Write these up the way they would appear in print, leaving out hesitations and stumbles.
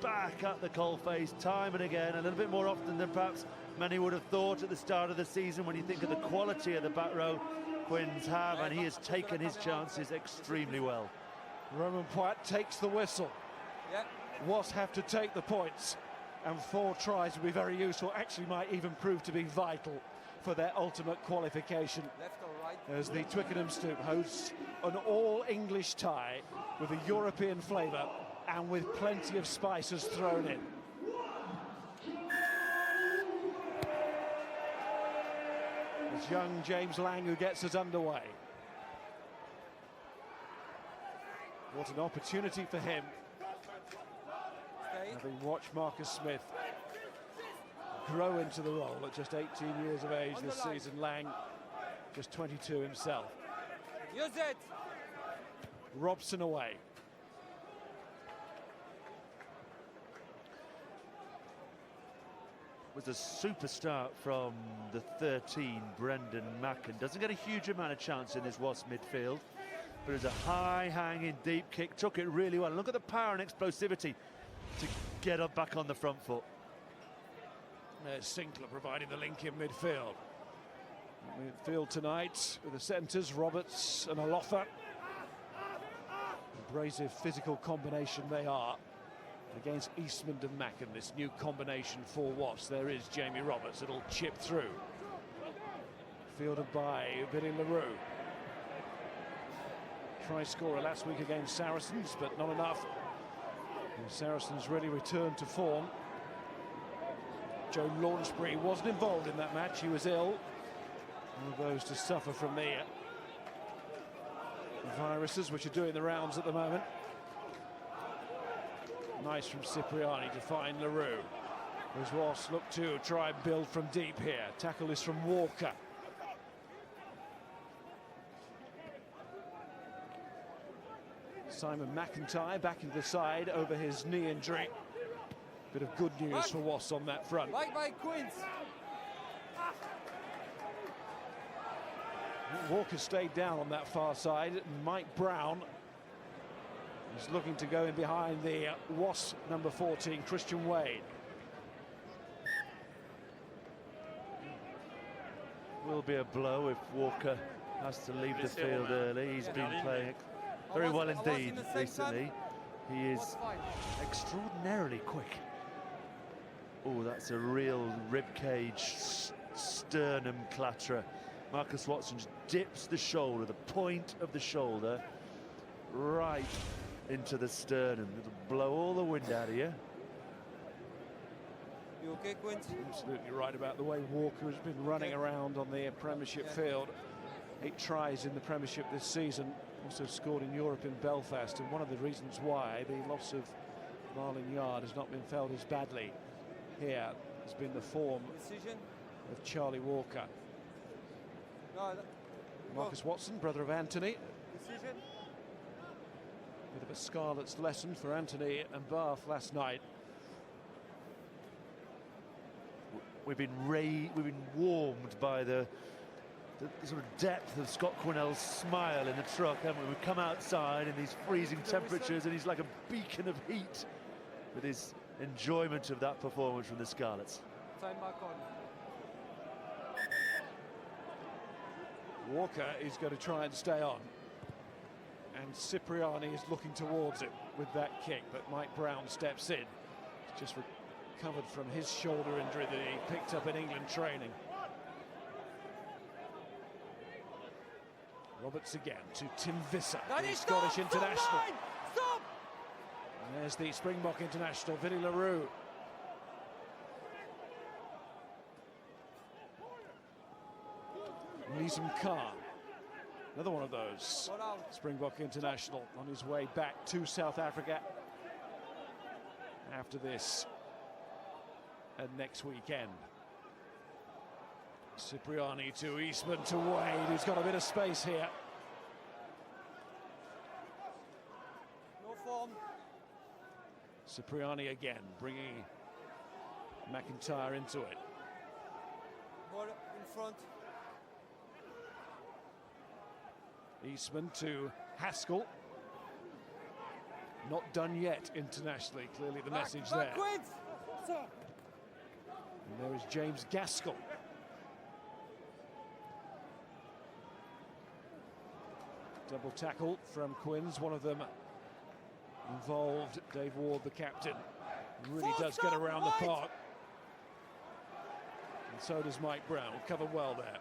back at the coalface time and again, a little bit more often than perhaps many would have thought at the start of the season when you think of the quality of the back row Quins have, and he has taken his chances extremely well. Romain Poit takes the whistle. Wasps have to take the points, and 4 tries would be very useful, actually might even prove to be vital for their ultimate qualification. Left or right? As the Twickenham Stoop hosts an all-English tie with a European flavour and with plenty of spices thrown in. It's young James Lang who gets us underway. What an opportunity for him, having watched Marcus Smith grow into the role at just 18 years of age this season. Lang just 22 himself. Use it! Robson away. Was a super start from the 13, Brendan Macken. Doesn't get a huge amount of chance in this Wasps midfield, but it's a high-hanging deep kick, took it really well. Look at the power and explosivity to get up back on the front foot. There's Sinclair providing the link in midfield. Midfield tonight with the centres, Roberts and Alofa. Abrasive physical combination they are. Against Eastman and Macken, this new combination for Wasps. There is Jamie Roberts, it'll chip through. Fielded by Billy LaRue. Try scorer last week against Saracens, but not enough. And Saracens really returned to form. Joe Launchbury wasn't involved in that match, he was ill. One of those to suffer from the viruses which are doing the rounds at the moment. Nice from Cipriani to find LaRue. As Wasps look to try and build from deep here. Tackle is from Walker. Simon McIntyre back into the side over his knee injury. Bit of good news for Wasps on that front. Right by Quins. Walker stayed down on that far side. Mike Brown is looking to go in behind the Wasp number 14, Christian Wade. Will be a blow if Walker has to leave the field early. He's been playing very well indeed recently. He is extraordinarily quick. Oh, that's a real ribcage sternum clatterer. Marcus Watson just dips the shoulder, the point of the shoulder, right into the sternum. It'll blow all the wind out of you. You okay, Quint? Absolutely right about the way Walker has been running around on the Premiership field. 8 tries in the Premiership this season, also scored in Europe in Belfast, and one of the reasons why the loss of Marlon Yard has not been felt as badly here has been the form of Charlie Walker. Marcus Watson, brother of Anthony. Decision. Bit of a Scarlet's lesson for Anthony and Bath last night. We've been warmed by the sort of depth of Scott Quinnell's smile in the truck, haven't we? We've come outside in these freezing temperatures and he's like a beacon of heat with his enjoyment of that performance from the Scarlets. Time back on. Walker is going to try and stay on, and Cipriani is looking towards it with that kick, but Mike Brown steps in. He's just recovered from his shoulder injury that he picked up in England training. Roberts again to Tim Visser, the Scottish international. Stop! And there's the Springbok international, Vinny LaRue. Nizam Khan, another one of those Springbok international, on his way back to South Africa after this and next weekend. Cipriani to Eastman to Wade, who's got a bit of space here. No form. Cipriani again, bringing McIntyre into it. Ball in front. Eastman to Haskell. Not done yet internationally, clearly the message there. Backwards. And there is James Gaskell. Double tackle from Quins, one of them involved, Dave Ward, the captain. Really does get around the park. And so does Mike Brown, covered well there.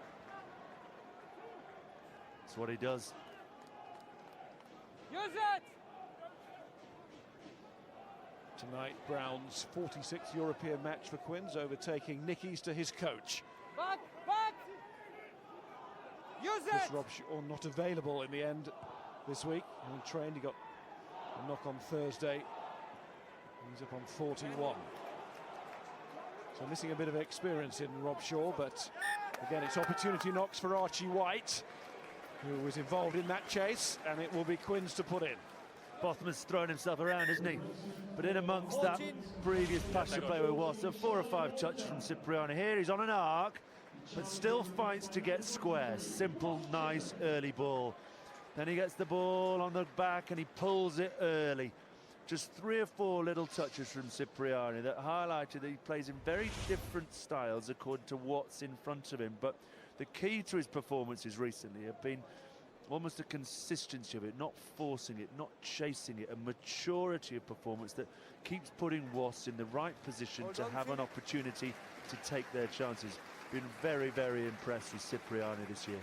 That's what he does. Use it. Tonight, Brown's 46th European match for Quins, overtaking Nicky's to his coach. Back. Use Chris it. Robshaw not available in the end this week. He trained, he got a knock on Thursday. He's up on 41. So missing a bit of experience in Robshaw, but again, it's opportunity knocks for Archie White, who was involved in that chase, and it will be Quins to put in. Bothman's thrown himself around, isn't he? But in amongst that previous passion play with Wasps, so 4 or 5 touches from Cipriani. Here he's on an arc, but still fights to get square. Simple, nice early ball. Then he gets the ball on the back and he pulls it early. Just 3 or 4 little touches from Cipriani that highlighted that he plays in very different styles according to what's in front of him. But the key to his performances recently have been almost a consistency of it, not forcing it, not chasing it, a maturity of performance that keeps putting Wasps in the right position to have an opportunity to take their chances. Been very, very impressed with Cipriani this year.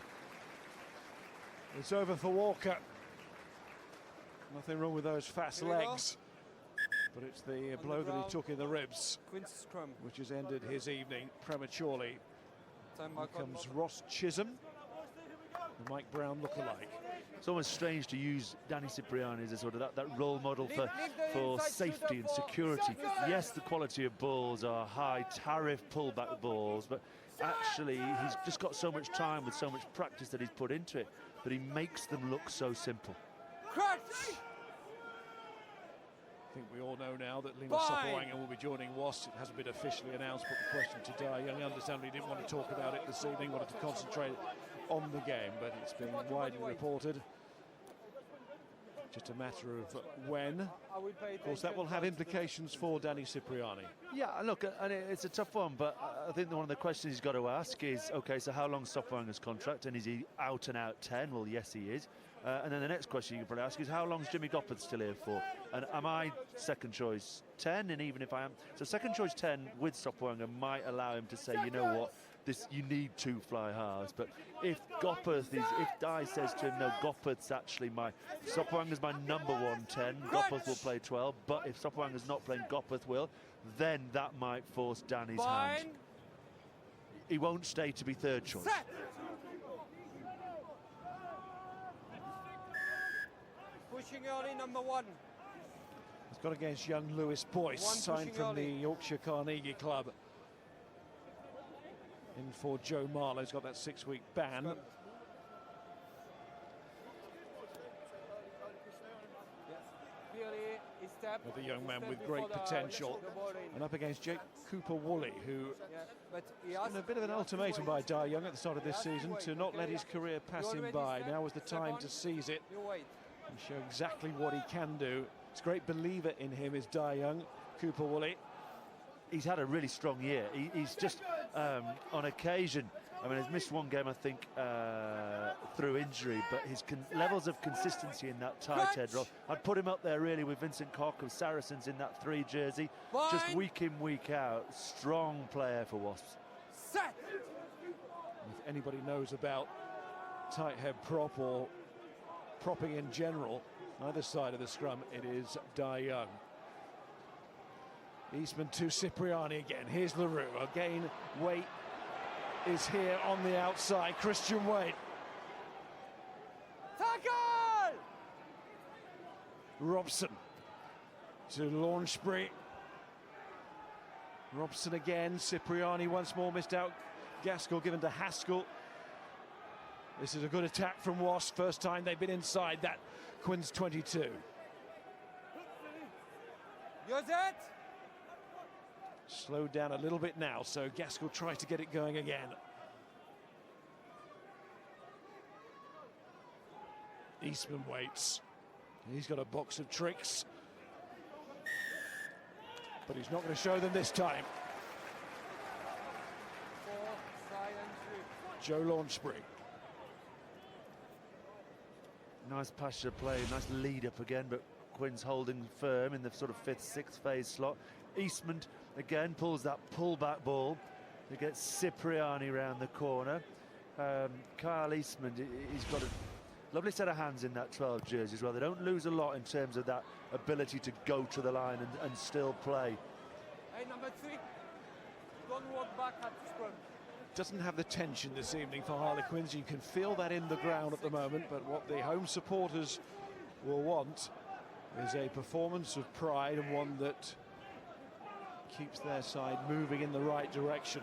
It's over for Walker. Nothing wrong with those fast legs, but it's the blow that he took in the ribs, Quins scrum. which has ended his evening prematurely. Time Here back on. comes Ross Chisholm, the Mike Brown lookalike. It's almost strange to use Danny Cipriani as a sort of that role model for safety and security. Yes, the quality of balls are high tariff pullback balls, but actually he's just got so much time with so much practice that he's put into it, but he makes them look so simple. Crutch. I think we all know now that Lima Sopoaga will be joining Wasps. It hasn't been officially announced, but the question to Dai Young understandably didn't want to talk about it this evening, wanted to concentrate on the game, but it's been widely reported. Just a matter of when. Of course, that will have implications for Danny Cipriani. Yeah, look, and it's a tough one, but I think one of the questions he's got to ask is, okay, so how long's Sopoanga's contract, and is he out and out 10? Well, yes, he is. And then the next question you can probably ask is, how long's Jimmy Gopperth still here for? And am I second choice 10? And even if I am, so second choice 10 with Sopoanga might allow him to say, you know what, this you need 2 fly halves. But if Gopperth is, if Dai says to him, no, Gopperth's actually Sopoanga's my number 1 10, Gopperth will play 12, but if Sopoanga's not playing, Gopperth will, then that might force Danny's hand. He won't stay to be third choice. Set. Pushing early, number 1. It's gone against young Lewis Boyce, signed from the Yorkshire Carnegie Club. In for Joe Marlowe, he's got that 6-week ban. Another young man with great potential. And up against Jake Cooper-Woolley, who in a bit of an ultimatum by Dai Young at the start of this season to not let his career pass him by. Now is the time to seize it and show exactly what he can do. He's a great believer in him, is Dai Young, Cooper-Woolley. He's had a really strong year. He's just, on occasion, I mean, he's missed 1 game, I think, through injury, but his levels of consistency in that tight head role, I'd put him up there really with Vincent Koch of Saracens in that 3 jersey. Just week in, week out, strong player for Wasps. Set. If anybody knows about tight head prop or propping in general, either side of the scrum, it is Dai Young. Eastman to Cipriani again. Here's LaRue. Again, Waite is here on the outside. Christian Waite. Tackle! Robson to Launchbury. Robson again. Cipriani once more missed out. Gaskell given to Haskell. This is a good attack from Wasps. First time they've been inside that Quins 22. Use it. Slowed down a little bit now, so Gaskell tries to get it going again. Eastman waits. He's got a box of tricks. but he's not going to show them this time. 4, side and 3. Joe Launchbury. Nice passage of play, nice lead up again, but Quinn's holding firm in the sort of 5th, 6th phase slot. Eastman again pulls that pull-back ball. He gets Cipriani round the corner. Kyle Eastman, he's got a lovely set of hands in that 12 jersey as well. They don't lose a lot in terms of that ability to go to the line and still play. Hey, number 3. Don't walk back at the scrum. Doesn't have the tension this evening for Harlequins. You can feel that in the ground at the moment, but what the home supporters will want is a performance of pride and one that keeps their side moving in the right direction.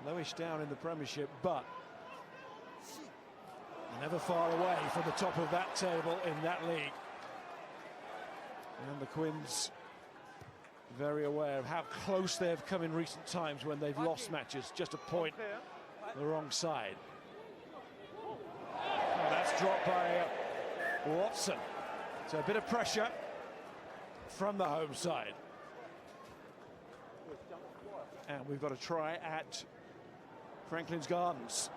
Lowish down in the Premiership, but never far away from the top of that table in that league. And the Quins very aware of how close they've come in recent times when they've lost matches, just a point the wrong side. Oh, that's dropped by Watson. So a bit of pressure from the home side. And we've got a try at Franklin's Gardens.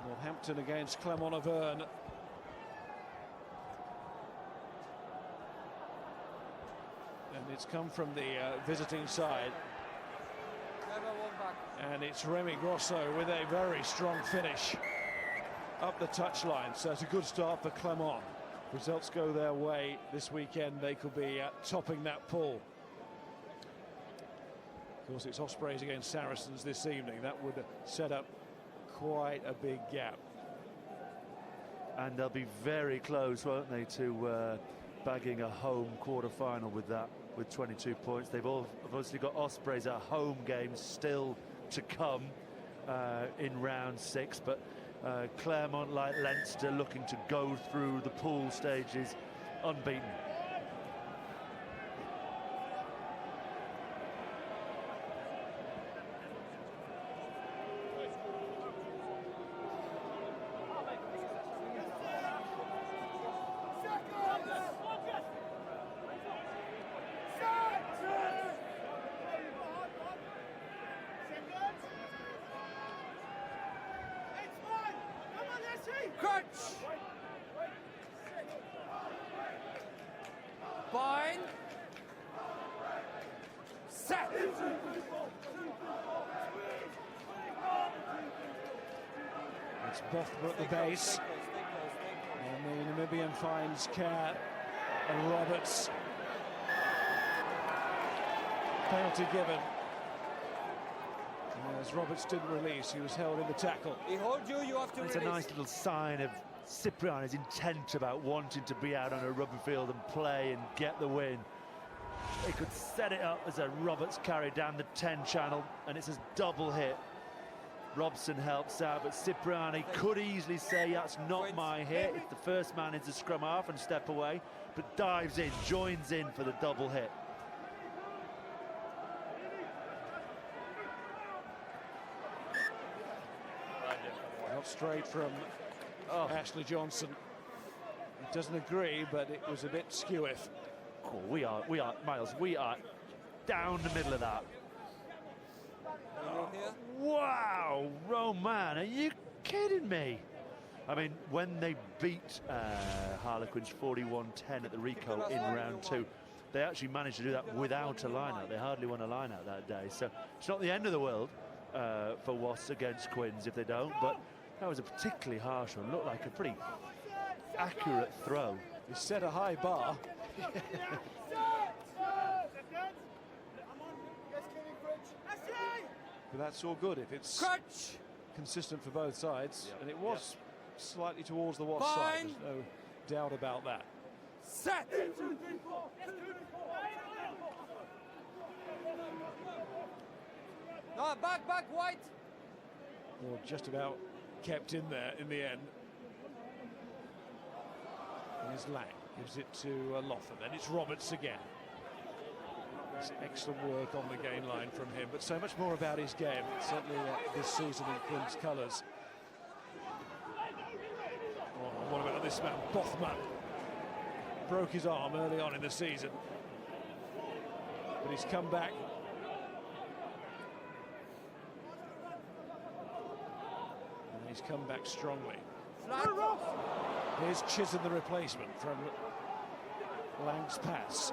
Northampton against Clermont-Auvergne. And it's come from the visiting side. Never walk back. And it's Remy Grosso with a very strong finish up the touchline. So it's a good start for Clermont. Results go their way this weekend, they could be topping that pool. Of course, it's Ospreys against Saracens this evening. That would set up quite a big gap. And they'll be very close, won't they, to bagging a home quarter-final with that, with 22 points. They've obviously got Ospreys at home games still to come in round 6, but Clermont, like Leinster, looking to go through the pool stages unbeaten. Crunch! Bind! Set! It's Bothma at the base. And the Namibian finds Kerr and Roberts. Penalty given. As Roberts didn't release, he was held in the tackle. He holds you, you have to It's release. a nice little sign of Cipriani's intent about wanting to be out on a rugby field and play and get the win. He could set it up as a Roberts carry down the 10 channel, and it's a double hit. Robson helps out, but Cipriani could easily say that's not my hit if the first man is to scrum half and step away, but dives in, joins in for the double hit. Not straight from Ashley Johnson. He doesn't agree, but it was a bit skewiff. Cool. We are, Miles, we are down the middle of that. Wow, Roman, are you kidding me? I mean, when they beat Harlequins 41-10 at the Rico in round 2, they actually managed to do that without a line-out. They hardly won a line-out that day. So it's not the end of the world for Wasps against Quins if they don't, but that was a particularly harsh one. Looked like a pretty accurate throw. He set a high bar. But that's all good if it's Crunch! consistent for both sides. Yep. And it was slightly towards the Wasps side. There's no doubt about that. Set! No, back, White! Or just about kept in there in the end. Here's Lang, gives it to Lothar, then it's Roberts again. It's excellent work on the gain line from him, but so much more about his game, certainly this season in Quins' colours. Oh, what about this man, Bothma? Broke his arm early on in the season. but he's come back. And he's come back strongly. Here's Chisholm, the replacement from Lang's pass.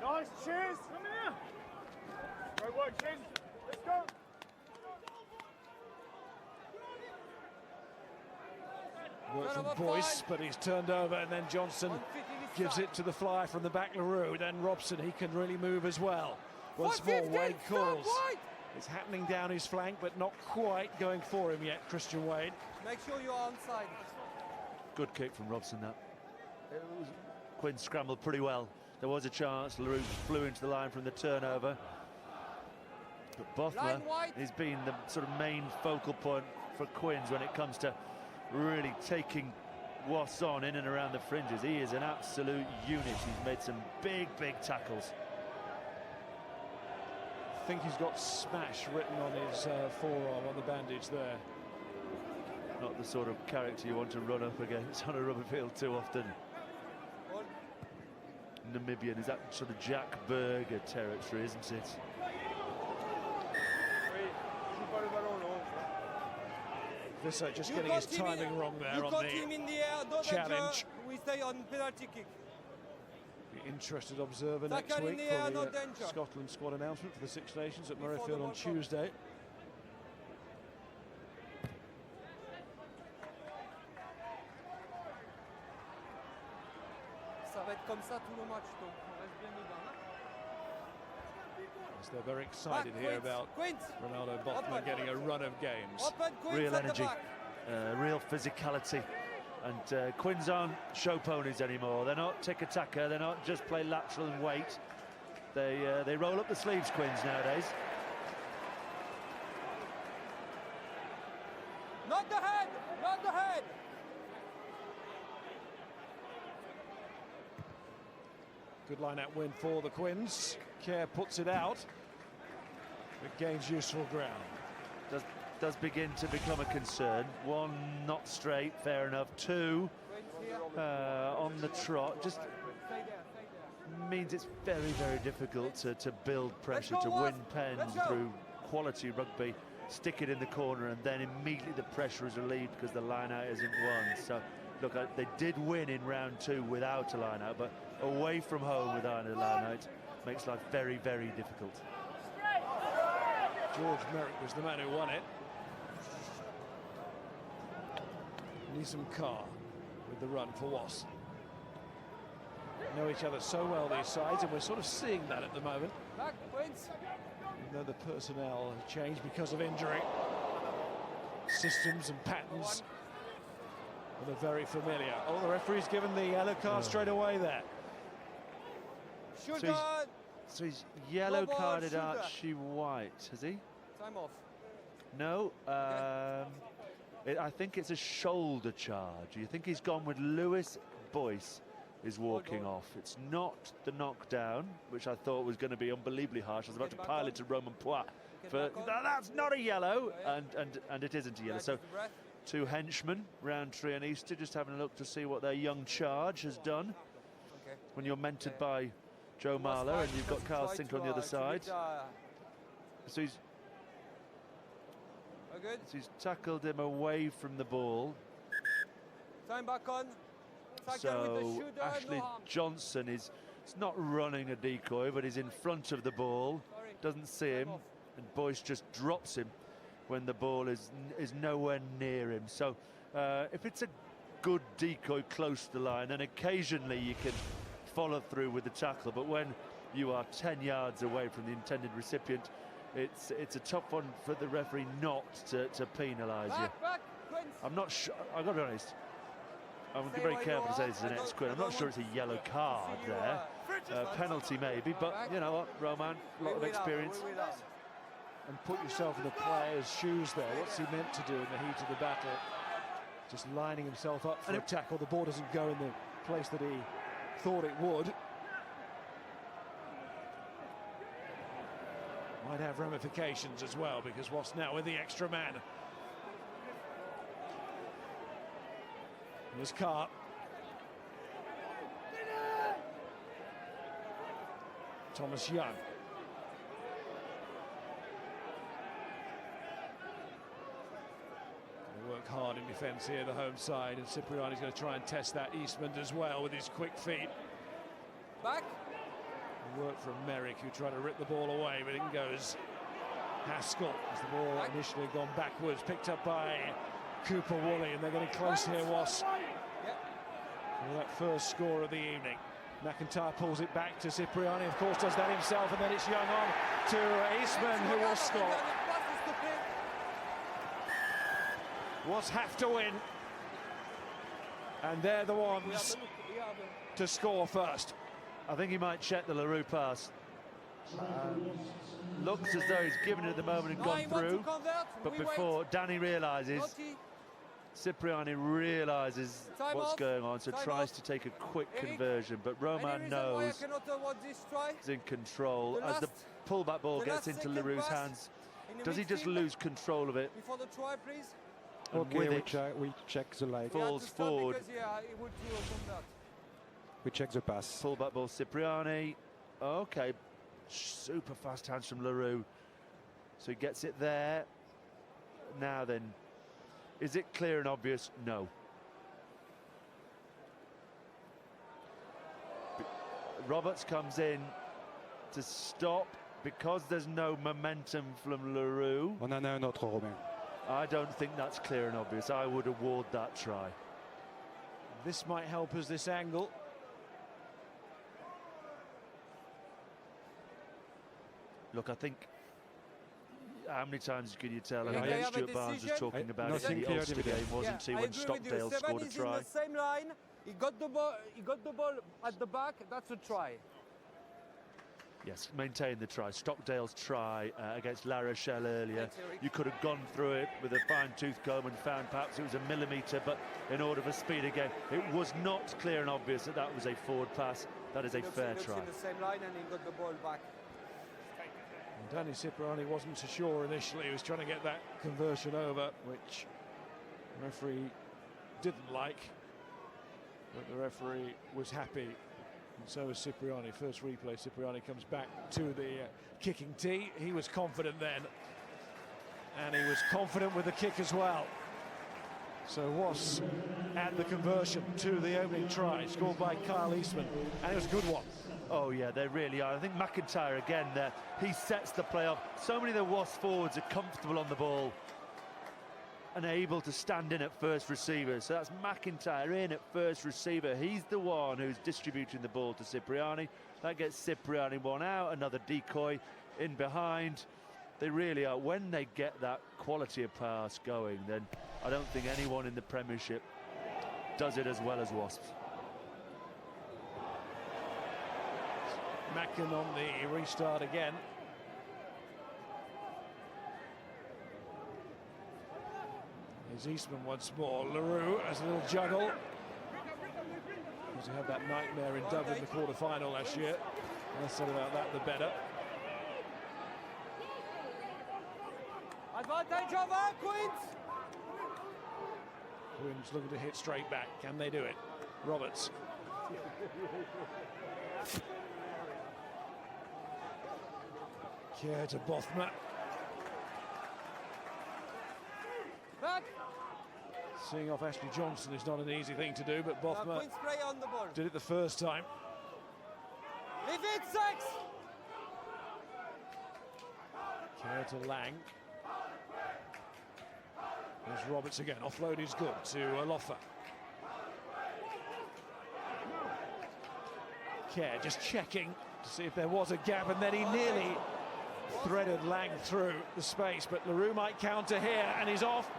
Nice, cheers! Come here! Great work, Chin. Let's go! Work from Boyce, but he's turned over, and then Johnson gives it to the flyer from the back LaRue. Then Robson, he can really move as well. Once more, Wade calls. It's happening down his flank, but not quite going for him yet, Christian Wade. Make sure you're onside. Good kick from Robson, that. Quinn scrambled pretty well. There was a chance. LaRue flew into the line from the turnover. But Bothler has been the sort of main focal point for Quins when it comes to really taking Wasps on in and around the fringes. He is an absolute unit. He's made some big tackles. I think he's got smash written on his forearm on the bandage there. Not the sort of character you want to run up against on a rugby field too often. Namibian, is that sort of Jack Berger territory, isn't it? Visser just getting his timing wrong there on the challenge. We stay on penalty kick. The interested observer next Tackle in week the air, for not the danger. Scotland squad announcement for the Six Nations at Before Murrayfield the on World Cup. Tuesday. Ça va être comme ça tout le match, donc on reste bien dedans. As they're very excited Back, here Quince, about Quince. Ronaldo Bothler Open. getting a run of games. Open, Quince Real at the energy, back. real physicality. And Quins aren't show ponies anymore. They're not tick-a-tacker. They're not just play lateral and wait. They roll up the sleeves, Quins, nowadays. Not the head, not the head. Good line-out win for the Quins. Kerr puts it out. It gains useful ground. Does begin to become a concern. One, not straight, fair enough. Two, on the trot, just means it's very difficult to build pressure, to win pens through quality rugby, stick it in the corner, and then immediately the pressure is relieved because the line-out isn't won. So, look, they did win in round 2 without a line-out, but away from home without a line-out makes life very difficult. George Merrick was the man who won it. Nisam Carr with the run for Wasps. Know each other so well, these sides, and we're sort of seeing that at the moment. Back, Quince. Even though the personnel have changed because of injury, systems and patterns are very familiar. Oh, the referee's given the yellow card straight away there. Shoot on. So he's yellow No ball, carded shooter. Archie White, has he? Time off. No. I think it's a shoulder charge. You think he's gone with Lewis Boyce is walking off. It's not the knockdown, which I thought was going to be unbelievably harsh. I was about to pile it to Roman Poit. That's not a yellow, and it isn't a yellow. So, two henchmen, Roundtree and Easter, just having a look to see what their young charge has done. Okay. When you're mentored by Joe Marler and you've got Carl Sinker on the other side. So he's tackled him away from the ball. Time back on. Tackle with the So shooter, Ashley no harm. Johnson is not running a decoy, but he's in front of the ball, Sorry. doesn't see him, Time off. and Boyce just drops him when the ball is nowhere near him. So if it's a good decoy close to the line, then occasionally you can follow through with the tackle, but when you are 10 yards away from the intended recipient, it's a tough one for the referee not to penalise you. Back, Quince. I'm not sure, I've got to be honest, I'm Stay very where careful you to say are. this is an I don't- ex-Quinn. I'm I not don't sure want it's a yellow to card see you, there. Penalty maybe, but you know what, Roman, a lot of experience. And put yourself in the player's shoes there. What's he meant to do in the heat of the battle? Just lining himself up for And a tackle. The ball doesn't go in the place that he thought it would. Might have ramifications as well, because Wasps now with the extra man. Here's Carr. Thomas Young. They work hard in defence here, the home side, and Cipriani's going to try and test that Eastman as well with his quick feet. Back. Work from Merrick, who tried to rip the ball away, but in goes Haskell as the ball initially gone backwards, picked up by Cooper Woolley, and they're getting close here, Wasps, for that first score of the evening. McIntyre pulls it back to Cipriani, of course does that himself, and then it's Young on to Eastman, who will score. Wasps have to win, and they're the ones to score first. I think he might check the LaRue pass. Looks as though he's given it at the moment and gone through, but before Danny realises, Cipriani realises what's going on, so tries to take a quick conversion, but Roman knows he's in control. As the pullback ball gets into LaRue's hands, does he just lose control of it? Before the try, please. Okay, with we check the light. Falls forward. We check the pass. Pullback ball, Cipriani. Okay, super fast hands from LaRue. So he gets it there. Now then, is it clear and obvious? No. Roberts comes in to stop because there's no momentum from LaRue. On en a un autre, Romain. I don't think that's clear and obvious. I would award that try. This might help us, this angle. Look, I think, how many times can you tell? Okay, I they know have a Stuart Barnes was decision. talking about it Nothing in the clear Ulster dividend. game, wasn't he, I when agree with you. Stockdale Seven scored a is try. in the same line. He got the ball. He got the ball at the back. That's a try. Yes, maintain the try. Stockdale's try against La Rochelle earlier. Thanks, Eric. You could have gone through it with a fine-tooth comb and found perhaps it was a millimetre, but in order for speed again, it was not clear and obvious that that was a forward pass. That is a fair try. in the same line, and he got the ball back. Danny Cipriani wasn't so sure initially. He was trying to get that conversion over, which the referee didn't like, but the referee was happy, and so was Cipriani. First replay, Cipriani comes back to the kicking tee. He was confident then, and he was confident with the kick as well. So Wasps add the conversion to the opening try, scored by Kyle Eastman, and it was a good one. Oh yeah, they really are. I think McIntyre again there, he sets the play up. So many of the Wasps forwards are comfortable on the ball and able to stand in at first receiver. So that's McIntyre in at first receiver. He's the one who's distributing the ball to Cipriani. That gets Cipriani one out, another decoy in behind. They really are. When they get that quality of pass going, then I don't think anyone in the Premiership does it as well as Wasps. Mackin on the restart again. Here's Eastman once more. LaRue has a little juggle. Because he had that nightmare in Dublin in the quarter-final last year. Less said about that, the better. Advantage over Queens. Quins looking to hit straight back. Can they do it? Roberts. Care to Bothma. Back. Seeing off Ashley Johnson is not an easy thing to do, but Bothma Queens play on the ball. did it the first time. Leave it, 6. Care to Lang. There's Roberts again. Offload is good to Alofa. Care just checking to see if there was a gap, and then he nearly threaded Lang through the space, but LaRue might counter here, and he's off.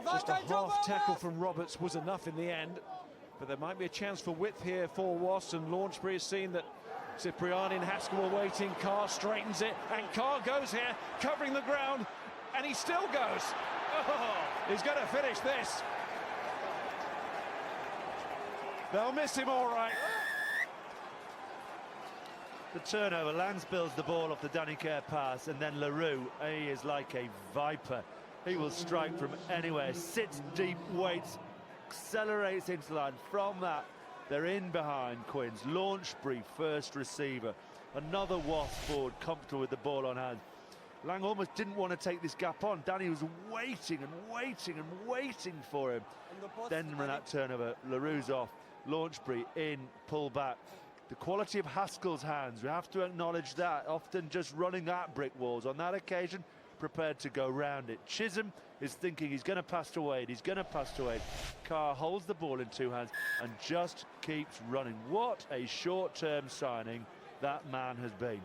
Just a half tackle from Roberts was enough in the end, but there might be a chance for width here for Wasps, and Launchbury has seen that Cipriani and Haskell were waiting. Carr straightens it, and Carr goes here, covering the ground, and he still goes. Oh, he's going to finish this. They'll miss him all right. The turnover, Lang spills the ball off the Danny Kerr pass, and then LaRue, he is like a viper. He will strike from anywhere, sits deep, waits, accelerates into line. From that, They're in behind Quins. Launchbury, first receiver. Another Wasp forward, comfortable with the ball on hand. Lang almost didn't want to take this gap on. Danny was waiting and waiting and waiting for him. Then when that turnover, LaRue's off. Launchbury in, pull back. The quality of Haskell's hands, we have to acknowledge that. Often just running at brick walls. On that occasion, prepared to go round it. Chisholm is thinking he's going to pass to Wade. He's going to pass to Wade. Carr holds the ball in two hands and just keeps running. What a short-term signing that man has been.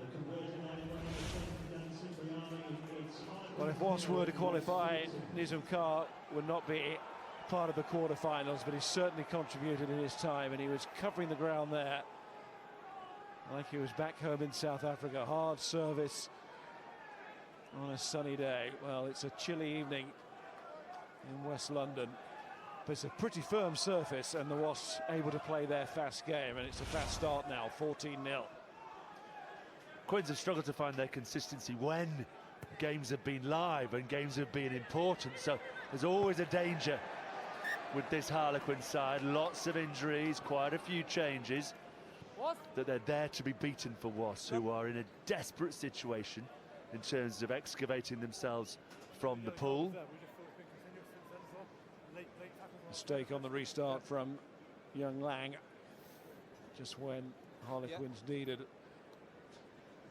Well, if Wasps were to qualify, Nizam Carr would not be part of the quarterfinals, but he certainly contributed in his time, and he was covering the ground there like he was back home in South Africa. Hard service on a sunny day. Well, it's a chilly evening in West London, but it's a pretty firm surface, and the Wasps able to play their fast game, and it's a fast start now, 14-0. Quins have struggled to find their consistency when games have been live and games have been important, so there's always a danger with this Harlequin side. Lots of injuries, quite a few changes, that they're there to be beaten for Wasps, who are in a desperate situation in terms of excavating themselves from the pool. Mistake on the restart from young Lang, just when Harlequins needed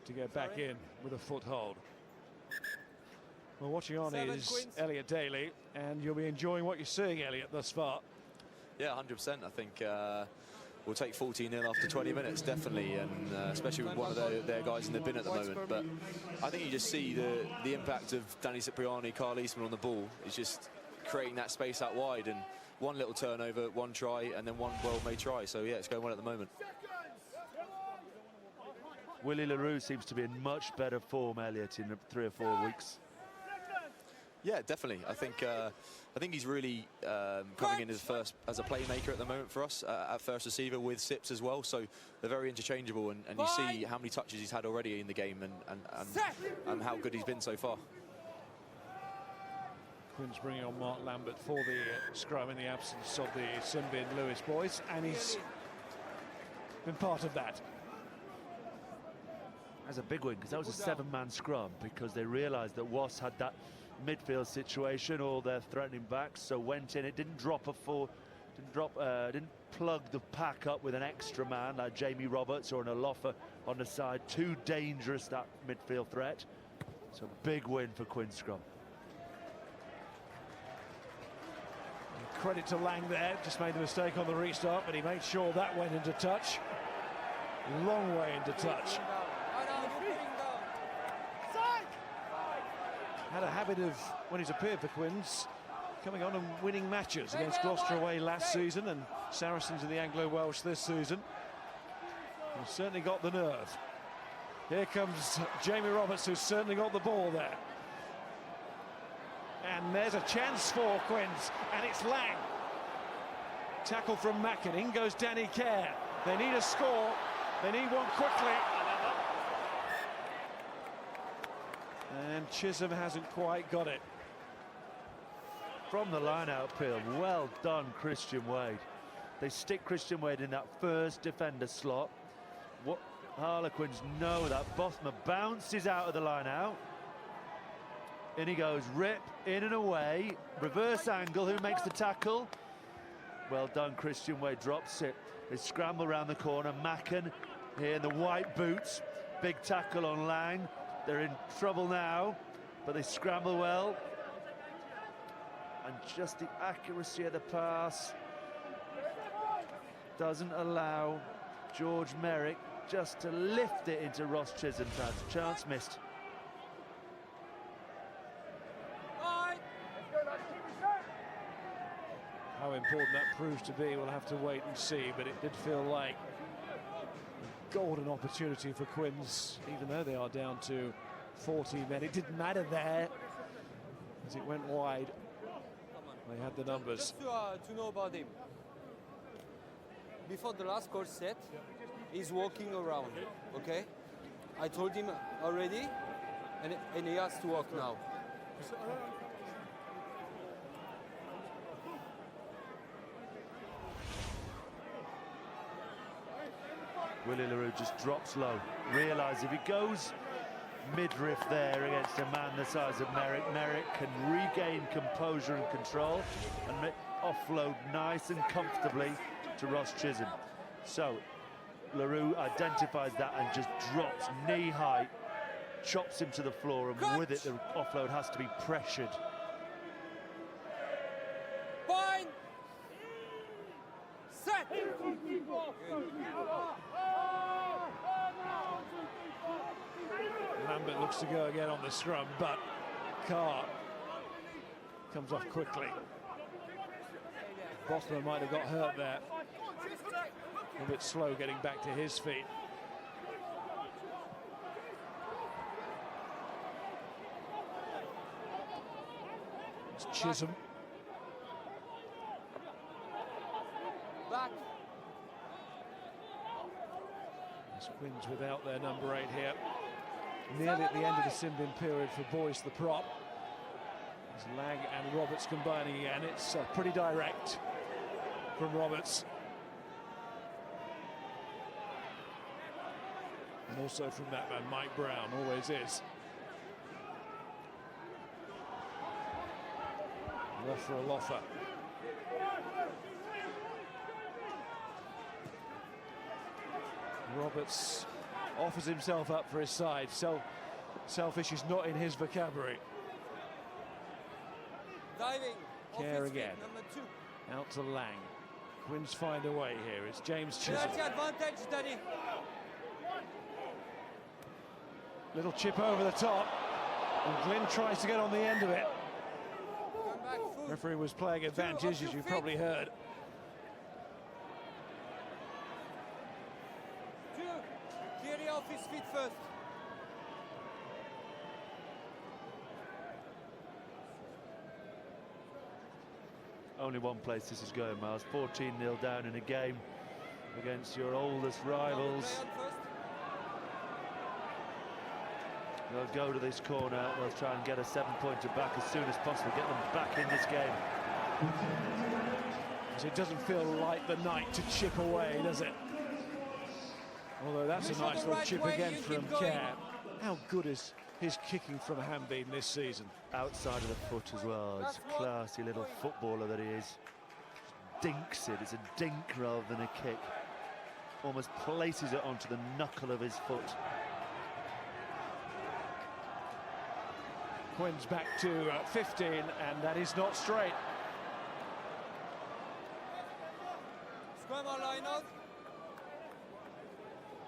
to get back in with a foothold. Well, watching on is Elliot Daly, and you'll be enjoying what you're seeing, Elliot, thus far. Yeah, 100%. I think we'll take 14-0 after 20 minutes, definitely, and especially with one of their guys in the bin at the moment. But I think you just see the impact of Danny Cipriani, Carl Eastman on the ball. It's just creating that space out wide, and one little turnover, one try, and then one well-made try. So, yeah, it's going well at the moment. Willie LaRue seems to be in much better form, Elliot, in 3 or 4 weeks. Yeah, definitely. I think he's really coming in as a playmaker at the moment for us at first receiver with Sips as well. So they're very interchangeable, and you see how many touches he's had already in the game and how good he's been so far. Quins bringing on Mark Lambert for the scrum in the absence of the Simbin Lewis boys, and he's been part of that. As a big win, because that was a 7-man scrum, because they realised that Wasps had that midfield situation, all their threatening backs, so went in. It didn't drop didn't plug the pack up with an extra man like Jamie Roberts or an Alofa on the side. Too dangerous, that midfield threat. So big win for Quins scrum. Credit to Lang there, just made the mistake on the restart, but he made sure that went into touch. Long way into touch. Had a habit of, when he's appeared for Quins, coming on and winning matches against Gloucester away last season and Saracens in the Anglo-Welsh this season. He's certainly got the nerve. Here comes Jamie Roberts, who's certainly got the ball there. And there's a chance for Quins, and it's Lang. Tackle from Macken, in goes Danny Kerr. They need a score, they need one quickly. And Chisholm hasn't quite got it. From the line-out, Peel, well done, Christian Wade. They stick Christian Wade in that first defender slot. What Harlequins know that Bothma bounces out of the line-out. In he goes, rip, in and away, reverse angle, who makes the tackle? Well done, Christian Wade, drops it. They scramble around the corner, Macken here in the white boots. Big tackle on Lang. They're in trouble now, but they scramble well. And just the accuracy of the pass doesn't allow George Merrick just to lift it into Ross Chisholm's hands. Chance missed. How important that proves to be, we'll have to wait and see, but it did feel like a golden opportunity for Quins, even though they are down to 40 men. It didn't matter there, as it went wide. They had the numbers. Just to know about him. Before the last course set, he's walking around, okay? I told him already, and he has to walk now. Willie LaRue just drops low. Realise if he goes midriff there against a man the size of Merrick, Merrick can regain composure and control and offload nice and comfortably to Ross Chisholm. So LaRue identifies that and just drops knee high, chops him to the floor, and with it the offload has to be pressured. Point. Set. Lambert looks to go again on the scrum, but Carr comes off quickly. Bothmer might have got hurt there. A bit slow getting back to his feet. It's Chisholm. Back. It's Quins without their number 8 here. Nearly at the end of the sin-bin period for Boyce the prop. As Lang and Roberts combining again, it's pretty direct from Roberts. And also from that man, Mike Brown, always is. Loffer, Loffer. Roberts offers himself up for his side. Selfish is not in his vocabulary. Diving. Care Off his feet, again. number 2. Out to Lang. Quins find a way here. It's James Chisholm. Penalty advantage, Danny. Little chip over the top. And Glynn tries to get on the end of it. Come back, foot. Referee was playing advantage, as you've probably heard. 2. Clear it off his feet first. Only one place this is going, Miles. 14-0 down in a game against your oldest rivals. Play on first. They'll go to this corner. They'll try and get a 7-pointer back as soon as possible. Get them back in this game. As it doesn't feel like the night to chip away, does it? Although that's a nice little chip again from Kerr. How good is his kicking from Hambean this season? Outside of the foot as well. It's a classy little footballer that he is. Dinks it. It's a dink rather than a kick. Almost places it onto the knuckle of his foot. Quins back to 15, and that is not straight. Scrum or line out.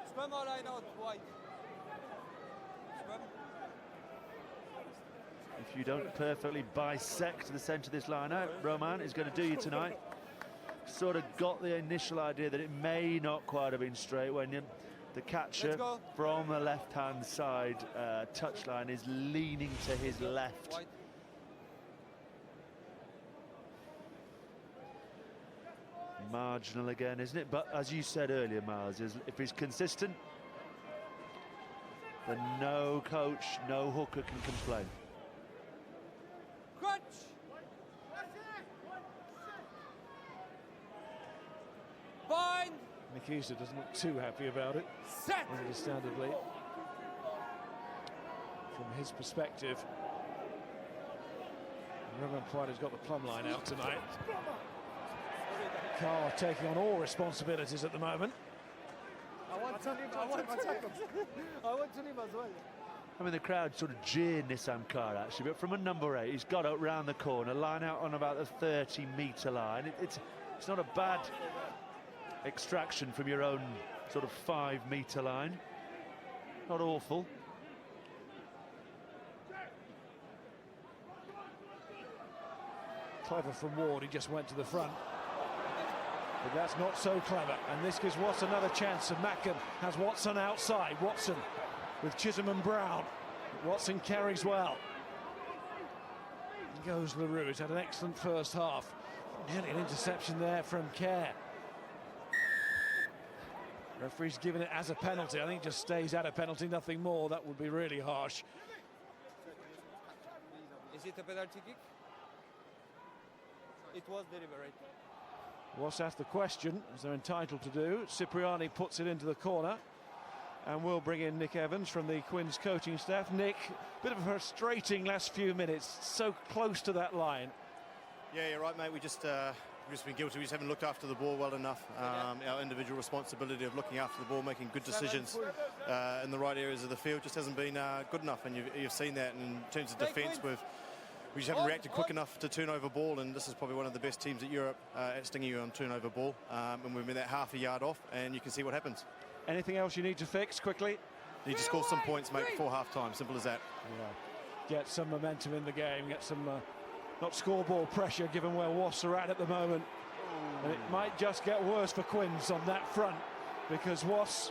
Scrum or line out, wide. Scrum. If you don't perfectly bisect the centre of this line out, Roman is going to do you tonight. Sort of got the initial idea that it may not quite have been straight when the catcher from the left-hand side touchline is leaning to his left. Wide. Marginal again, isn't it? But as you said earlier, Miles, if he's consistent, then no coach, no hooker can complain. Crunch. Bind. Nikisa doesn't look too happy about it, Set. understandably. From his perspective, Roman Pride has got the plumb line out tonight. Carr taking on all responsibilities at the moment. I want to leave as well. I mean, the crowd sort of jeered Nissan Carr, actually, but from a number 8, he's got out round the corner, line out on about the 30-metre line. It's not a bad extraction from your own sort of 5-metre line. Not awful. Clever from Ward, he just went to the front. But that's not so clever, and this gives Watson another chance, and Mackham has Watson outside. Watson with Chisholm and Brown. Watson carries well. And goes LaRue, he's had an excellent first half. Nearly an interception there from Kerr. Referee's given it as a penalty. I think it just stays at a penalty, nothing more. That would be really harsh. Is it a penalty kick? It was deliberate. Wasps asked the question, as they're entitled to do. Cipriani puts it into the corner. And we'll bring in Nick Evans from the Quins coaching staff. Nick, bit of a frustrating last few minutes, so close to that line. Yeah, you're right, mate. We've just been guilty. We just haven't looked after the ball well enough. Our individual responsibility of looking after the ball, making good decisions in the right areas of the field just hasn't been good enough. And you've seen that in terms of defence. We just haven't reacted quick enough to turnover ball, and this is probably one of the best teams at Europe at stinging you on turnover ball. And we've been that half a yard off, and you can see what happens. Anything else you need to fix quickly? Need to score some points, mate, before half-time. Simple as that. Yeah. Get some momentum in the game, get some not scoreboard pressure given where Wasps are at the moment. And it might just get worse for Quins on that front, because Wasps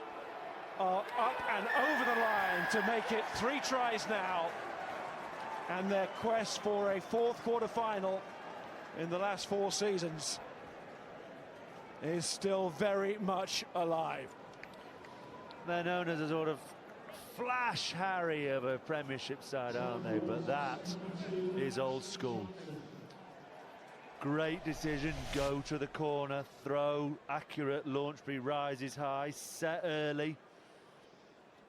are up and over the line to make it 3 tries now. And their quest for a 4th quarter final in the last 4 seasons is still very much alive. They're known as a sort of Flash Harry of a Premiership side, aren't they? But that is old school. Great decision, go to the corner, throw, accurate, Launchbury rises high, set early.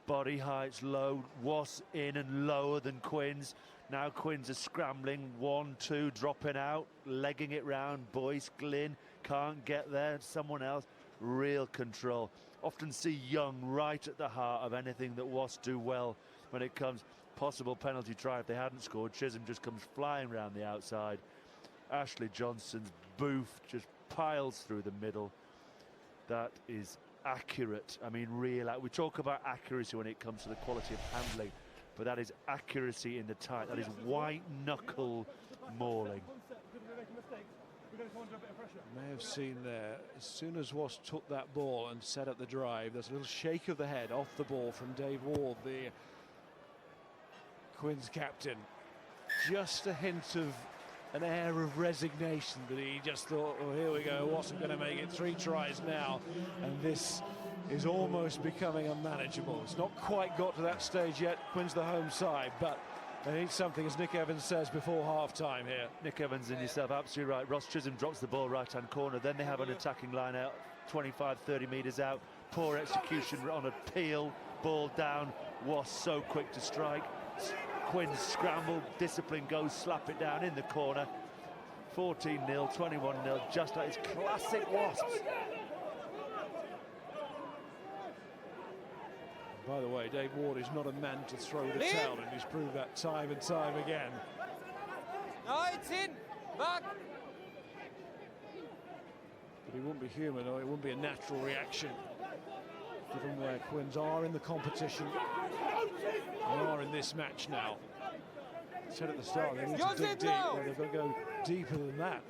Body height's low, Wasps in and lower than Quins. Now Quins are scrambling, 1-2, dropping out, legging it round. Boyce, Glynn, can't get there, someone else. Real control. Often see Young right at the heart of anything that Wasps do well when it comes possible penalty try. If they hadn't scored, Chisholm just comes flying round the outside. Ashley Johnson's boof just piles through the middle. That is accurate. I mean, real. We talk about accuracy when it comes to the quality of handling, but that is accuracy in the tight. That is white knuckle mauling. May have seen there, as soon as Wasps took that ball and set up the drive, there's a little shake of the head off the ball from Dave Ward, the Quins captain. Just a hint of an air of resignation that he just thought, oh, here we go, Wasps are going to make it 3 tries now, and this is almost becoming unmanageable. It's not quite got to that stage yet. Quins the home side, but they need something, as Nick Evans says, before half-time here. Nick Evans and yourself, absolutely right. Ross Chisholm drops the ball right-hand corner. Then they have an attacking line out, 25, 30 metres out. Poor execution on a peel, ball down. Wasps so quick to strike. Quins scramble, discipline goes, slap it down in the corner. 14-0, 21-0, just like it's classic Wasps. By the way, Dave Ward is not a man to throw the towel, and he's proved that time and time again. No, it's in. Back. But he wouldn't be human, or it wouldn't be a natural reaction, given where Quins are in the competition and are in this match now. I said at the start, they need to dig deep. Well, they've got to go deeper than that.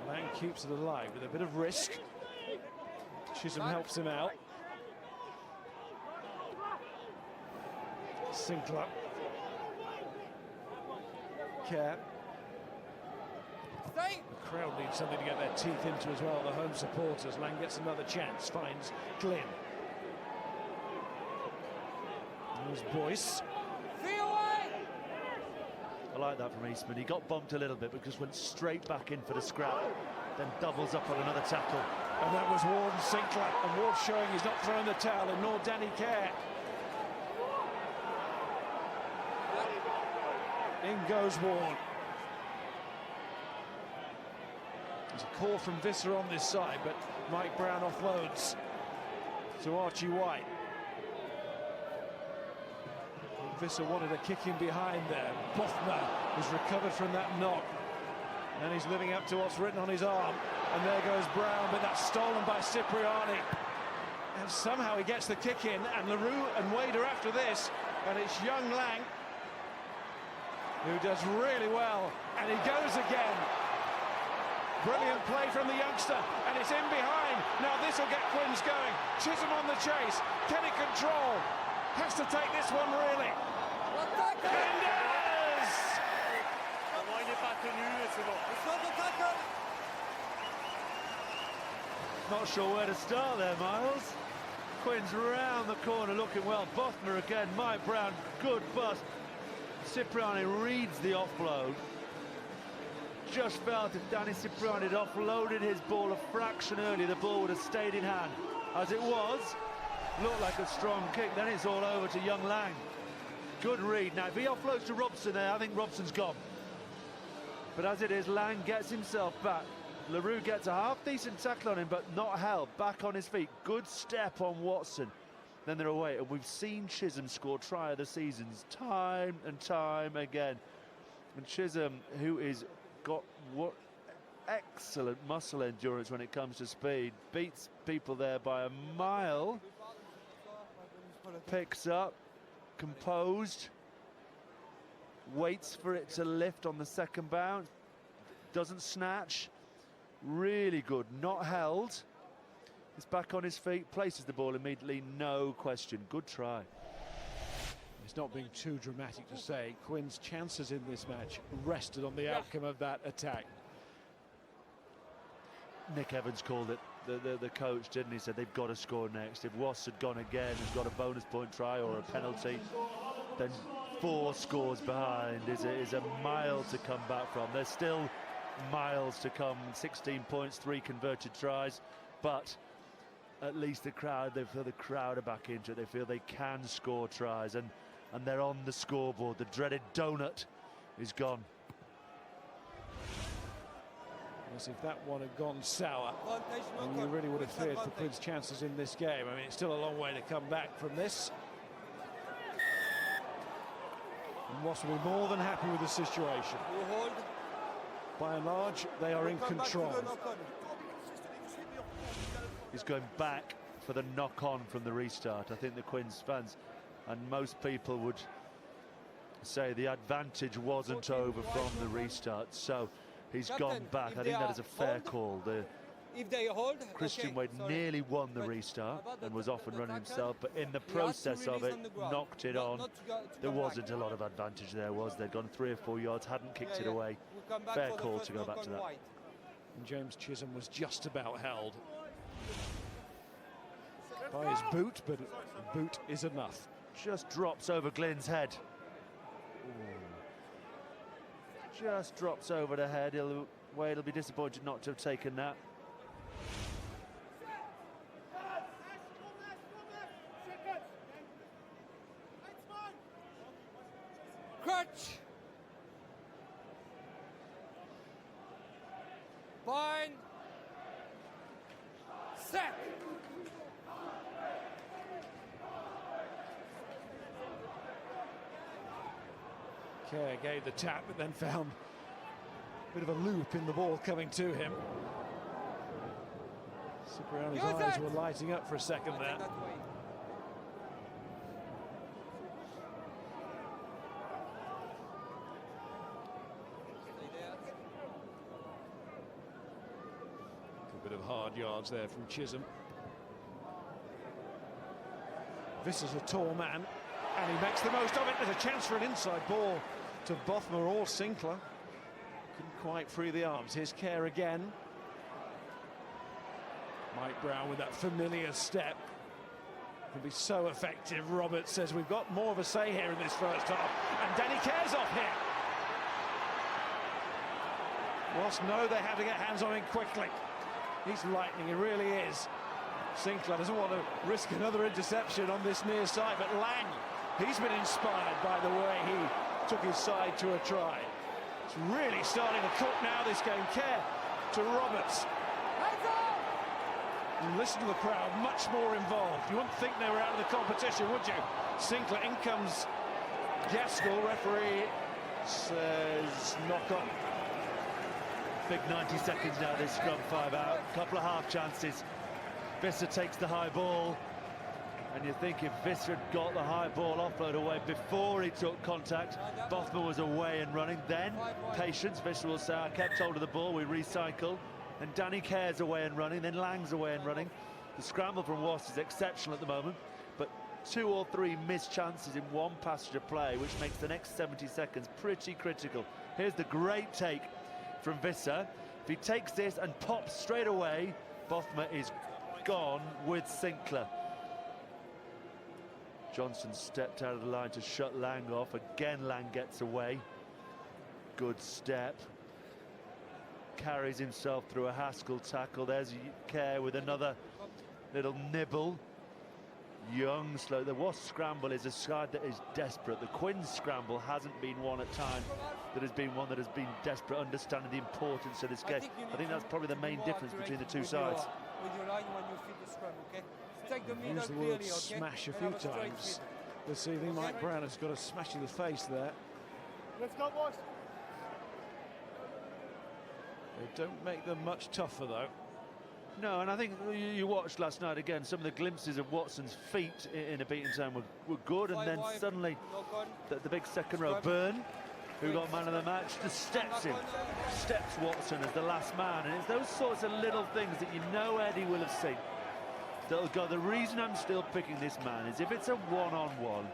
Lang keeps it alive with a bit of risk. Chisholm helps him out. Sinclair. Kerr. The crowd needs something to get their teeth into as well, the home supporters. Lang gets another chance, finds Glynn. There's Boyce. I like that from Eastman. He got bumped a little bit because went straight back in for the scrap, then doubles up on another tackle. And that was Ward and Sinclair, and Ward showing he's not throwing the towel, and nor Danny Kerr. In goes Ward. There's a call from Visser on this side, but Mike Brown offloads to Archie White. Visser wanted a kick in behind there. Bothmer has recovered from that knock, and he's living up to what's written on his arm. And there goes Brown, but that's stolen by Cipriani. And somehow he gets the kick in, and LaRue and Wade are after this, and it's young Lang who does really well, and he goes again. Brilliant play from the youngster, and it's in behind. Now this will get Quins going. Chisholm on the chase. Can he control? Has to take this one, really. And does! Not sure where to start there, Miles. Quins round the corner looking well. Bothmer again, Mike Brown, good bust. Cipriani reads the offload, just felt if Danny Cipriani had offloaded his ball a fraction earlier, the ball would have stayed in hand. As it was, looked like a strong kick, then it's all over to young Lang. Good read. Now, if he offloads to Robson there, I think Robson's gone. But as it is, Lang gets himself back. LaRue gets a half-decent tackle on him, but not held. Back on his feet. Good step on Watson. Then they're away. And we've seen Chisholm score try of the seasons time and time again. And Chisholm, who is got what excellent muscle endurance when it comes to speed, beats people there by a mile. Picks up, composed, waits for it to lift on the second bounce, doesn't snatch. Really good, not held. He's back on his feet, places the ball immediately, no question. Good try. It's not being too dramatic to say Quinn's chances in this match rested on the outcome of that attack. Nick Evans called it, the coach, didn't he? Said they've got to score next. If Wasps had gone again and got a bonus point try or a penalty, then 4 scores behind is a mile to come back from. There's still miles to come, 16 points, 3 converted tries, but at least the crowd, they feel the crowd are back into it. They feel they can score tries, and they're on the scoreboard. The dreaded donut is gone. As if that one had gone sour, and you really would have feared for Quinn's chances in this game. I mean, it's still a long way to come back from this. And Wasps will be more than happy with the situation. By and large, they are in control. He's going back for the knock-on from the restart. I think the Quins fans and most people would say the advantage wasn't over from the restart, so he's gone back. I think that is a fair call. If they hold, Christian Wade nearly won the restart and was off and running himself, but in the process of it, knocked it on. There wasn't a lot of advantage there, was there? Gone 3 or 4 yards, hadn't kicked it away. Fair call to go back to that. And James Chisholm was just about held by his boot, but boot is enough. Just drops over Glyn's head. Just drops over the head. Wade will be disappointed not to have taken that. Crutch. Bind. Set. Kerr gave the tap, but then found a bit of a loop in the ball coming to him. Cipriani's eyes were lighting up for a second there. A bit of hard yards there from Chisholm. This is a tall man, and he makes the most of it. There's a chance for an inside ball to Bothmer or Sinclair. Couldn't quite free the arms. Here's Kerr again. Mike Brown with that familiar step. Can be so effective. Roberts says we've got more of a say here in this first half. And Danny Kerr's off here. Wasps know they have to get hands on him quickly. He's lightning, he really is. Sinclair doesn't want to risk another interception on this near side, but Lang, he's been inspired by the way he took his side to a try. It's really starting to cook now, this game. Kerr to Roberts. And listen to the crowd, much more involved. You wouldn't think they were out of the competition, would you? Sinclair, in comes Gaskell. Referee says knock on. Big 90 seconds now, this scrum 5 out. Couple of half chances. Visser takes the high ball. And you think if Visser had got the high ball offload away before he took contact, Bothmer was away and running. Then, patience, Visser will say, I kept hold of the ball, we recycle. And Danny Kerr's away and running, then Lang's away and running. The scramble from Wasps is exceptional at the moment, but 2 or 3 missed chances in one passage of play, which makes the next 70 seconds pretty critical. Here's the great take from Visser. If he takes this and pops straight away, Bothmer is gone with Sinclair. Johnson stepped out of the line to shut Lang off. Again, Lang gets away. Good step. carries himself through a Haskell tackle. There's Kerr with another little nibble. Young, slow. The Wasps scramble is a side that is desperate. The Quins scramble hasn't been one at time that has been one that has been desperate, understanding the importance of this game. I think that's probably the main difference between the two sides. With your line when you feed the scrum, okay? Take the middle Used the word clearly, okay? smash a And few have straight times feed. this evening. Mike Brown has got a smash in the face there. Let's go, boys. They don't make them much tougher, though. No, and I think you watched last night again, some of the glimpses of Watson's feet in a beaten zone were good, and then suddenly the big second row, Byrne, who got man of the match, just steps Watson as the last man, and it's those sorts of little things that you know Eddie will have seen that'll go, the reason I'm still picking this man is if it's a one-on-one,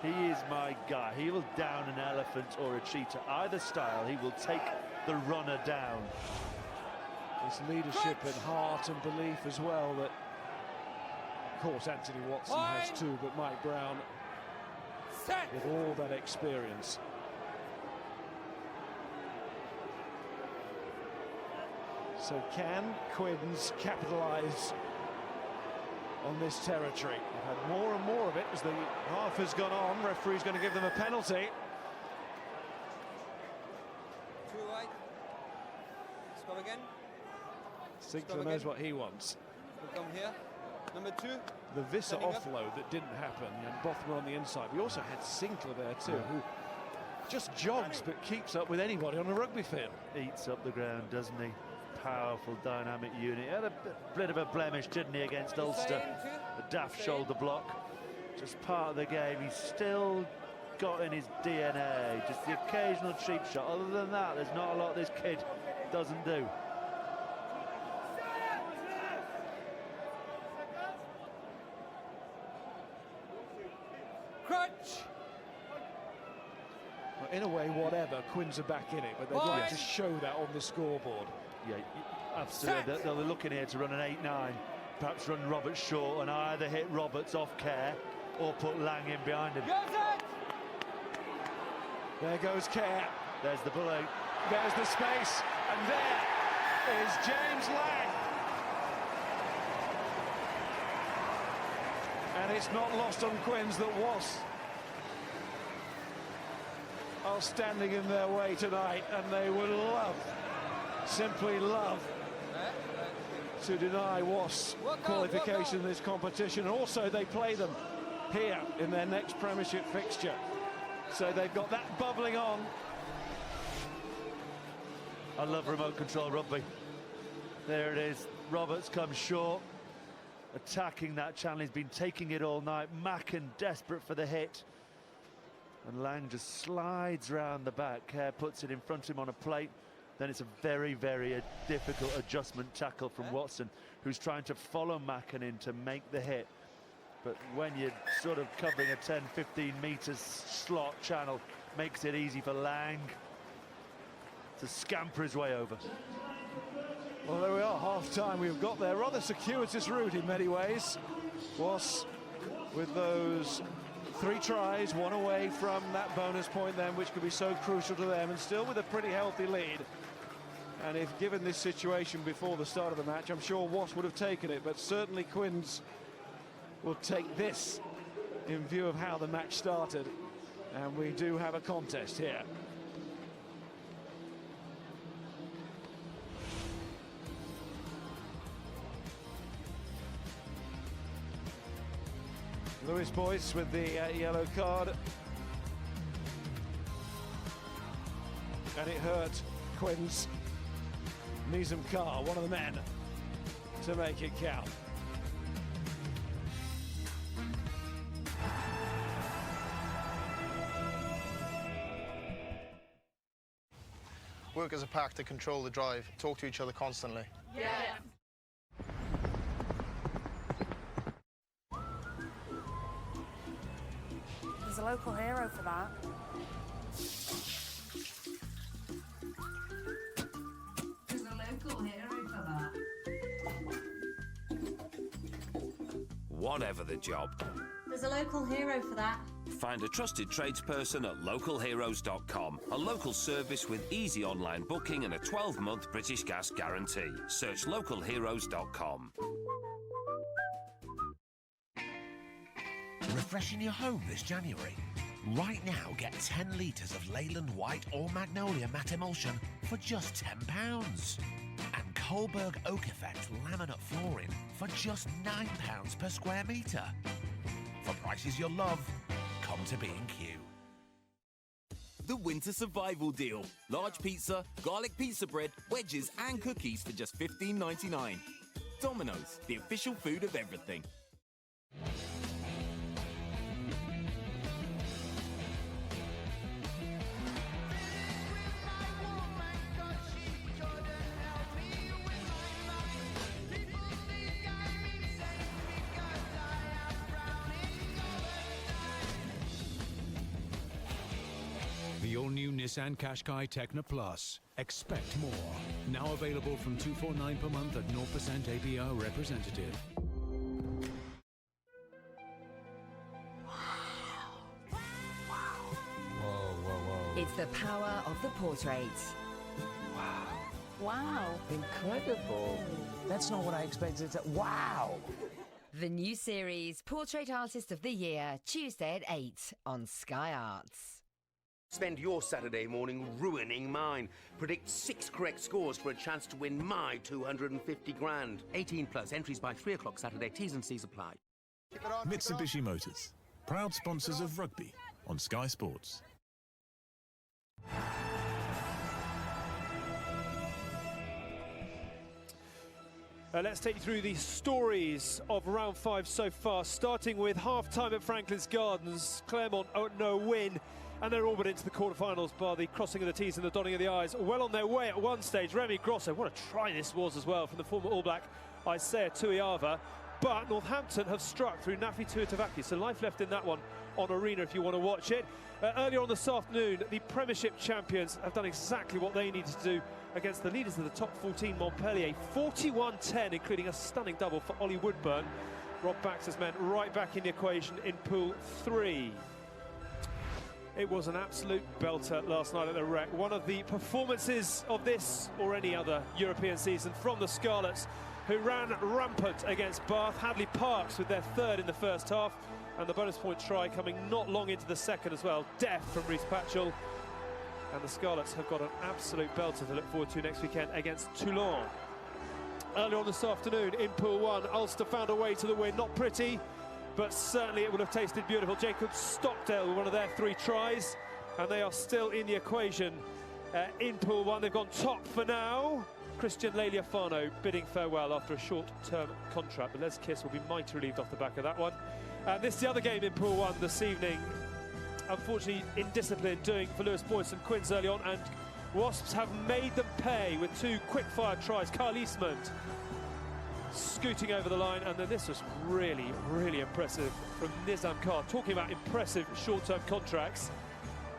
he is my guy. He will down an elephant or a cheetah, either style, he will take the runner down. His leadership and heart and belief as well that, of course, Anthony Watson has too, but Mike Brown with all that experience. So can Quins capitalise on this territory? They've had more and more of it as the half has gone on. Referee's going to give them a penalty. Too wide. Scrum again. Sinclair knows what he wants. We'll come here. Number 2. The Visser Standing up. offload that didn't happen, and Bothmer on the inside. We also had Sinclair there too, who just jogs but keeps up with anybody on a rugby field. Eats up the ground, doesn't he? Powerful, dynamic unit. Had a bit of a blemish, didn't he, against Ulster? The daft shoulder block. Just part of the game. He's still got in his DNA. Just the occasional cheap shot. Other than that, there's not a lot this kid doesn't do. Well, in a way, whatever, Quins are back in it, but they'd like to show that on the scoreboard. Yeah, absolutely. They're looking here to run an 8-9, perhaps run Roberts short and either hit Roberts off Kerr or put Lang in behind him. There goes Kerr. There's the bullet. There's the space, and there is James Lang. And it's not lost on Quins that Wasps are standing in their way tonight, and they would love, simply love, to deny Wasps qualification in this competition. And also they play them here in their next Premiership fixture. So they've got that bubbling on. I love remote control rugby. There it is. Roberts comes short, attacking that channel. He's been taking it all night. Macken desperate for the hit. And Lang just slides round the back. Kerr puts it in front of him on a plate. Then it's a very, very difficult adjustment tackle from Watson, who's trying to follow Macken in to make the hit. But when you're sort of covering a 10-15 metres slot channel, makes it easy for Lang to scamper his way over. Well, there we are, half-time. We've got their rather circuitous route in many ways. Wasps with those 3 tries, 1 away from that bonus point then, which could be so crucial to them, and still with a pretty healthy lead. And if given this situation before the start of the match, I'm sure Wasps would have taken it, but certainly Quins will take this in view of how the match started. And we do have a contest here. Lewis Boyce with the yellow card. And it hurt Quins. Nizam Carr, one of the men, to make it count. Work as a pack to control the drive, talk to each other constantly. Yeah. There's a local hero for that. There's a local hero for that. Whatever the job. There's a local hero for that. Find a trusted tradesperson at localheroes.com, a local service with easy online booking and a 12-month British Gas guarantee. Search localheroes.com. Refreshing your home this January? Right now, get 10 litres of Leyland White or Magnolia Matte Emulsion for just £10. And Kohlberg Oak Effect laminate flooring for just £9 per square metre. For prices you'll love, come to B&Q. The Winter Survival Deal. Large pizza, garlic pizza bread, wedges and cookies for just $15.99. Domino's, the official food of everything. The all-new Nissan Qashqai Tekna Plus. Expect more. Now available from $249 per month at 0% APR representative. It's the power of the portrait. Wow. Incredible. That's not what I expected to... Wow! The new series, Portrait Artist of the Year, Tuesday at 8 on Sky Arts. Spend your Saturday morning ruining mine. Predict 6 correct scores for a chance to win my 250 grand. 18 plus, entries by 3 o'clock Saturday, T's and C's apply. Mitsubishi Motors, proud sponsors of rugby on Sky Sports. Let's take you through the stories of round 5 so far, starting with half-time at Franklin's Gardens. Claremont no win, and they're all but into the quarterfinals by the crossing of the T's and the dotting of the I's. Well on their way at one stage. Remy Grosso, what a try this was as well from the former All Black Isaiah Tuiava. But Northampton have struck through Nafi Tuitavaki, so life left in that one on Arena if you want to watch it. Earlier on this afternoon, the Premiership champions have done exactly what they needed to do against the leaders of the top 14, Montpellier. 41-10, including a stunning double for Ollie Woodburn. Rob Baxter's men right back in the equation in Pool 3. It was an absolute belter last night at the Rec. One of the performances of this or any other European season from the Scarlets, who ran rampant against Bath. Hadley Parks with their third in the first half, and the bonus point try coming not long into the second as well. Def from Rhys Patchell. And the Scarlets have got an absolute belter to look forward to next weekend against Toulon. Earlier on this afternoon in Pool 1, Ulster found a way to the win. Not pretty, but certainly it would have tasted beautiful. Jacob Stockdale with one of their 3 tries, and they are still in the equation in Pool 1. They've gone top for now. Christian Lealiafano bidding farewell after a short-term contract, but Les Kiss will be mighty relieved off the back of that one. This is the other game in Pool 1 this evening. Unfortunately, indiscipline doing for Lewis Boyce and Quins early on, and Wasps have made them pay with 2 quick-fire tries. Kyle Eastman scooting over the line, and then this was really, really impressive from Nizam Khan. Talking about impressive short-term contracts.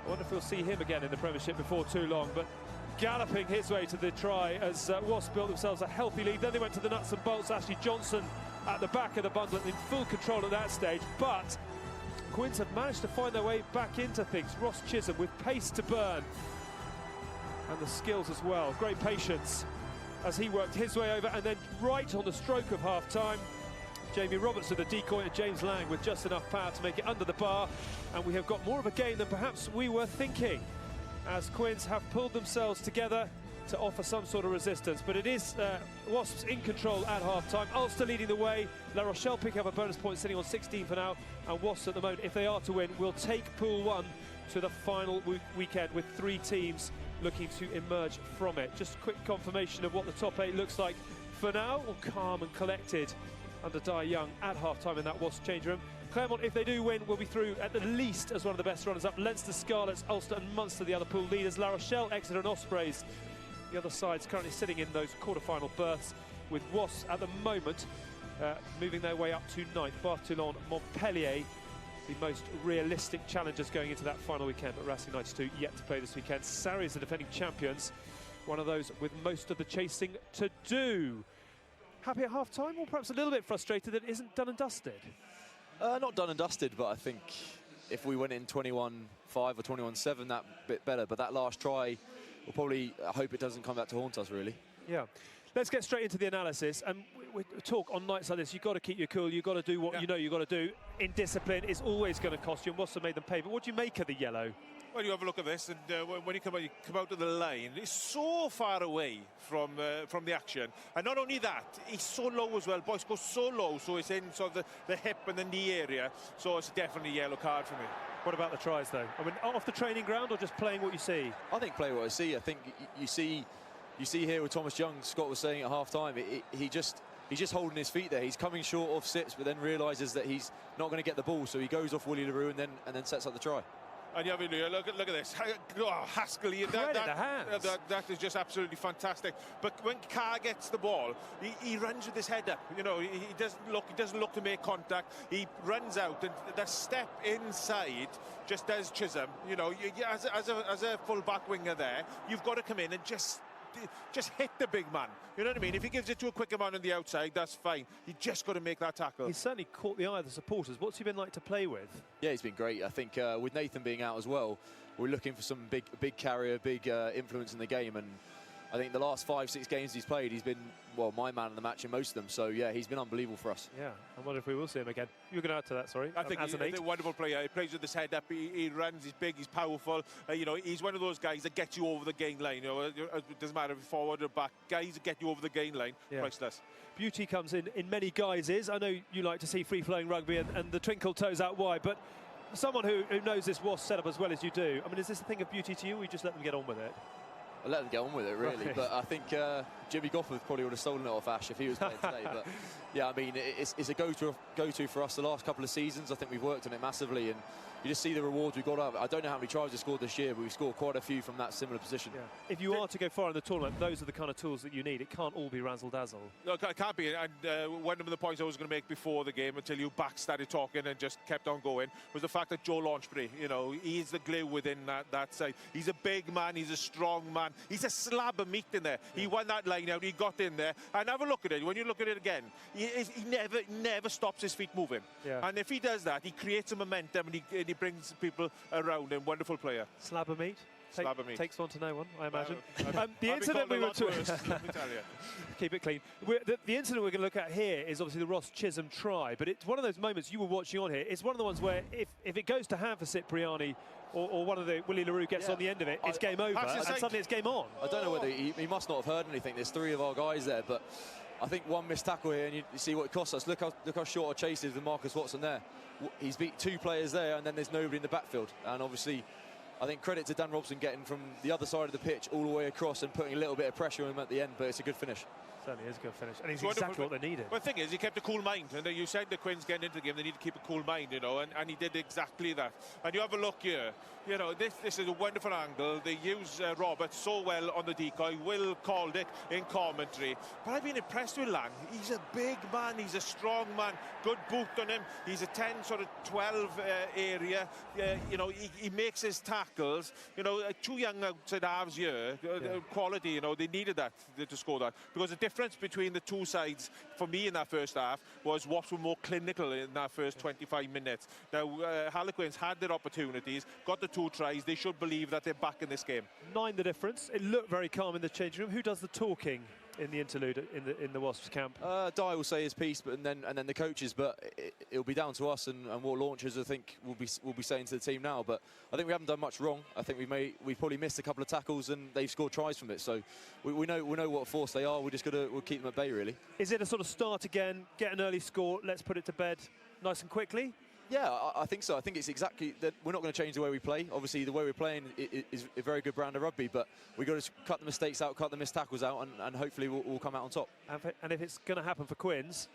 I wonder if we'll see him again in the Premiership before too long, but galloping his way to the try as Wasps built themselves a healthy lead. Then they went to the nuts and bolts. Ashley Johnson at the back of the bundle in full control at that stage, but Quins have managed to find their way back into things. Ross Chisholm with pace to burn, and the skills as well. Great patience as he worked his way over, and then right on the stroke of half-time, Jamie Roberts with a decoy and James Lang with just enough power to make it under the bar, and we have got more of a game than perhaps we were thinking, as Quins have pulled themselves together to offer some sort of resistance. But it is Wasps in control at half-time. Ulster leading the way. La Rochelle picking up a bonus point, sitting on 16 for now, and Wasps at the moment, if they are to win, will take Pool 1 to the final weekend with 3 teams looking to emerge from it. Just a quick confirmation of what the top 8 looks like for now. All calm and collected under Dai Young at half-time in that Wasps change room. Claremont, if they do win, will be through at the least as one of the best runners-up. Leinster, Scarlets, Ulster and Munster, the other pool leaders. La Rochelle, Exeter and Ospreys, the other sides currently sitting in those quarter-final berths, with Wasps at the moment moving their way up to 9th. Bath, Toulon, Montpellier, the most realistic challengers going into that final weekend. But Racing 92 yet to play this weekend. Surrey is the defending champions, one of those with most of the chasing to do. Happy at half-time, or perhaps a little bit frustrated that it isn't done and dusted? Not done and dusted, but I think if we went in 21-5 or 21-7, that bit better. But that last try, we'll probably, I hope it doesn't come back to haunt us, really. Yeah. Let's get straight into the analysis. And we talk on nights like this, you've got to keep your cool, you've got to do what you know you've got to do. Indiscipline is always going to cost you, and Wasps have made them pay. But what do you make of the yellow? Well, you have a look at this, and when you come out to the line, it's so far away from the action. And not only that, he's so low as well. Boyce goes so low, so it's in sort of the hip and the knee area. So it's definitely a yellow card for me. What about the tries, though? I mean, off the training ground or just playing what you see? I think play what I see. I think you see here with Thomas Young, Scott was saying at half-time, he's just holding his feet there. He's coming short off sips, but then realises that he's not going to get the ball, so he goes off Willie LaRue and then sets up the try. And you have a look at this. Oh, Haskell, that is just absolutely fantastic. But when Carr gets the ball, he runs with his head up. You know, he doesn't look to make contact. He runs out, and the step inside just does Chisholm. You know, as a full-back winger there, you've got to come in and just hit the big man. You know what I mean? If he gives it to a quicker man on the outside, that's fine. You just got to make that tackle. He's certainly caught the eye of the supporters. What's he been like to play with? Yeah, he's been great. I think with Nathan being out as well, we're looking for some big carrier, big influence in the game. And I think the last 5-6 games he's played, he's been, well, my man of the match in most of them. So, yeah, he's been unbelievable for us. Yeah, I wonder if we will see him again. You were going to add to that, sorry. I think he's a wonderful player. He plays with his head up. He runs. He's big. He's powerful. You know, he's one of those guys that gets you over the gain line. You know, it doesn't matter if you're forward or back. Guys that get you over the gain line, priceless. Beauty comes in many guises. I know you like to see free-flowing rugby and the twinkle toes out wide, but someone who knows this Wasp setup as well as you do, I mean, is this a thing of beauty to you, or you just let them get on with it? I let them get on with it, really. Right. But I think Jimmy Gofforth probably would have stolen it off Ash if he was playing today. But yeah, I mean, it's a go-to for us the last couple of seasons. I think we've worked on it massively, and you just see the rewards we've got up. I don't know how many tries we scored this year, but we've scored quite a few from that similar position. Yeah. If you are to go far in the tournament, those are the kind of tools that you need. It can't all be razzle-dazzle. Look, it can't be. And one of the points I was going to make before the game, until you back started talking and just kept on going, was the fact that Joe Launchbury, you know, he's the glue within that side. He's a big man. He's a strong man. He's a slab of meat in there. Yeah. He won that line out. He got in there. And have a look at it. When you look at it again, he never stops his feet moving. Yeah. And if he does that, he creates a momentum, and he brings people around him. Wonderful player. Slab of meat? Slab of meat. Takes one to know one, I imagine. The incident we were talking about, let me tell you. Keep it clean. The incident we're going to look at here is obviously the Ross Chisholm try, but it's one of those moments you were watching on here. It's one of the ones where if it goes to hand for Cipriani, or one of the Willie LaRue gets on the end of it, it's game over, and suddenly it's game on. I don't know whether he must not have heard anything. There's 3 of our guys there, but I think one missed tackle here, and you see what it costs us. Look how short our chase is with Marcus Watson there. He's beat 2 players there, and then there's nobody in the backfield. And obviously, I think credit to Dan Robson getting from the other side of the pitch all the way across and putting a little bit of pressure on him at the end, but it's a good finish. Certainly is a good finish, and he's exactly what they needed. But the thing is, he kept a cool mind, and you said the Quins getting into the game, they need to keep a cool mind, you know, and he did exactly that. And you have a look here, you know, this is a wonderful angle. They use Robert so well on the decoy. Will called it in commentary, but I've been impressed with Lang. He's a big man, he's a strong man, good boot on him. He's a 10 sort of 12 area. You know, he makes his tackles. You know, 2 young outside halves here, quality. You know, they needed that to score that, because the difference between the 2 sides for me in that first half was Wasps were more clinical in that first 25 minutes. Now Harlequins had their opportunities, got the 2 tries. They should believe that they're back in this game. 9 the difference. It looked very calm in the changing room. Who does the talking in the interlude in the Wasps camp? Dye will say his piece, but and then the coaches. But it'll be down to us and what launchers I think will be saying to the team now. But I think we haven't done much wrong. I think we've probably missed a couple of tackles and they've scored tries from it. So we know what force they are. We'll keep them at bay, really. Is it a sort of start again, get an early score, let's put it to bed nice and quickly? Yeah, I think so. I think it's exactly that. We're not going to change the way we play. Obviously, the way we're playing is a very good brand of rugby, but we've got to cut the mistakes out, cut the missed tackles out, and hopefully we'll come out on top. And if it's going to happen for Quins,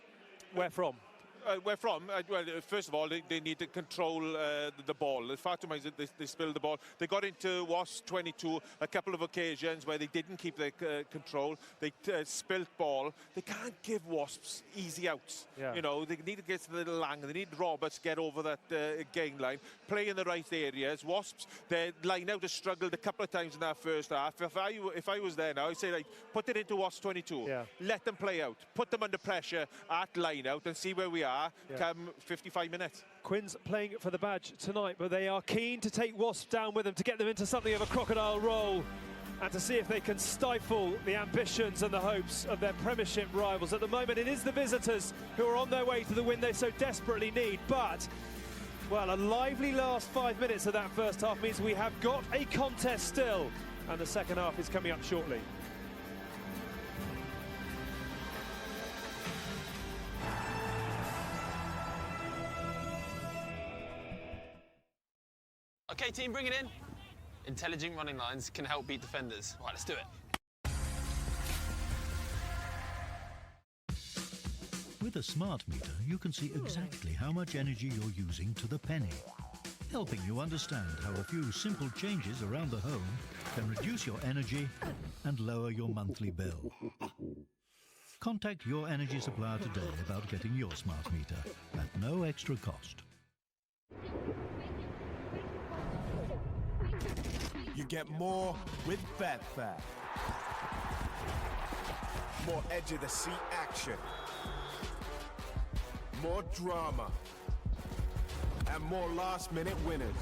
where from? Where from? Well, first of all, they need to control the ball. The far too much they spilled the ball. They got into Wasps 22 a couple of occasions where they didn't keep their control. They spilt ball. They can't give Wasps easy outs. Yeah. You know, they need to get to the Lang. They need Roberts to get over that gain line, play in the right areas. Wasps, their line out has struggled a couple of times in that first half. If I was there now, I'd say, like, put it into Wasps 22. Yeah. Let them play out. Put them under pressure at line out and see where we are. are come 55 minutes. Quins playing for the badge tonight, but they are keen to take Wasps down with them, to get them into something of a crocodile roll, and to see if they can stifle the ambitions and the hopes of their Premiership rivals. At the moment, it is the visitors who are on their way to the win they so desperately need, but, well, a lively last 5 minutes of that first half means we have got a contest still, and the second half is coming up shortly. Okay, team, bring it in. Intelligent running lines can help beat defenders. Right, let's do it. With a smart meter, you can see exactly how much energy you're using to the penny, helping you understand how a few simple changes around the home can reduce your energy and lower your monthly bill. Contact your energy supplier today about getting your smart meter at no extra cost. You get more with Betfair. More edge-of-the-seat action. More drama. And more last-minute winners.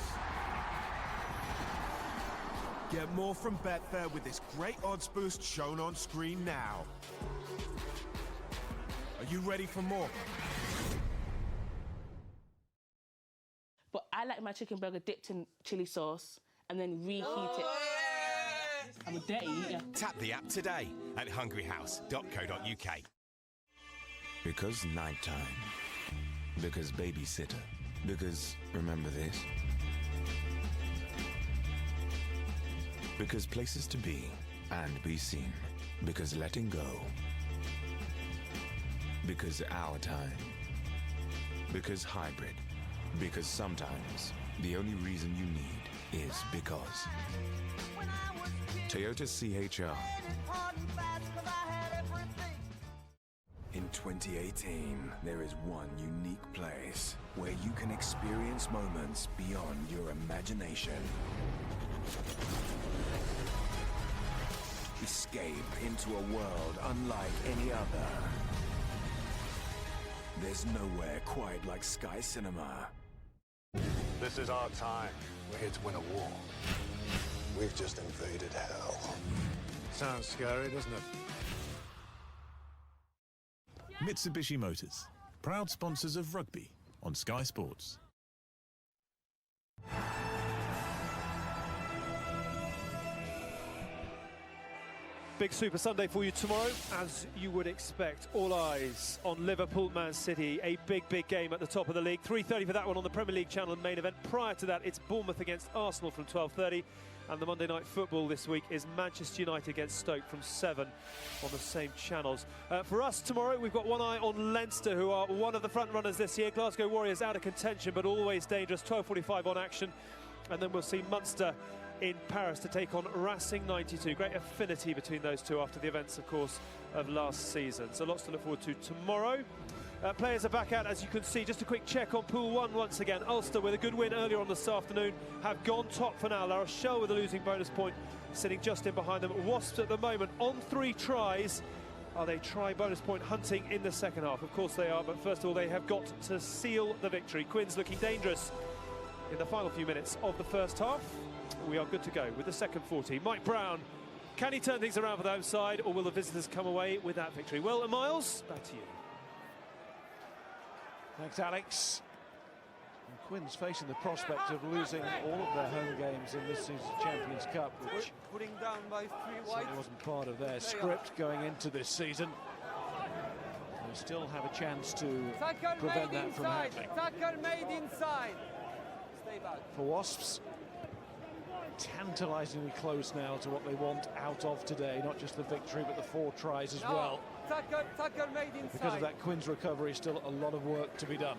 Get more from Betfair with this great odds boost shown on screen now. Are you ready for more? But I like my chicken burger dipped in chili sauce and then reheat it. I'm a dirty eater. Tap the app today at hungryhouse.co.uk. Because nighttime. Because babysitter. Because remember this. Because places to be and be seen. Because letting go. Because our time. Because hybrid. Because sometimes the only reason you need is because. Toyota CHR. In 2018, there is one unique place where you can experience moments beyond your imagination. Escape into a world unlike any other. There's nowhere quite like Sky Cinema. This is our time. We're here to win a war. We've just invaded hell. Sounds scary, doesn't it? Mitsubishi Motors, proud sponsors of rugby on Sky Sports. Big Super Sunday for you tomorrow, as you would expect. All eyes on Liverpool Man City, a big game at the top of the league. 3:30 for that one on the Premier League channel main event. Prior to that, it's Bournemouth against Arsenal from 12:30, and the Monday Night Football this week is Manchester United against Stoke from 7 on the same channels. For us tomorrow, we've got one eye on Leinster, who are one of the front runners this year. Glasgow Warriors out of contention, but always dangerous. 12:45 on Action, and then we'll see Munster in Paris to take on Racing 92. Great affinity between those two after the events, of course, of last season. So lots to look forward to tomorrow. Players are back out, as you can see. Just a quick check on Pool 1 once again. Ulster, with a good win earlier on this afternoon, have gone top for now. La Rochelle with a losing bonus point, sitting just in behind them. Wasps at the moment on 3 tries. Are they try bonus point hunting in the second half? Of course they are, but first of all, they have got to seal the victory. Quins looking dangerous in the final few minutes of the first half. We are good to go with the second 40. Mike Brown, can he turn things around for the home side, or will the visitors come away with that victory? Well, Miles, back to you. Thanks, Alex. And Quins facing the prospect of losing all of their home games in this season's Champions Cup, which putting down by 3 wide. wasn't part of their script going into this season. They still have a chance to prevent that from happening. Tackle made inside. Stay back. For Wasps, tantalisingly close now to what they want out of today. Not just the victory, but the 4 tries as well. Tackle made inside. Because of that Quins recovery, still a lot of work to be done.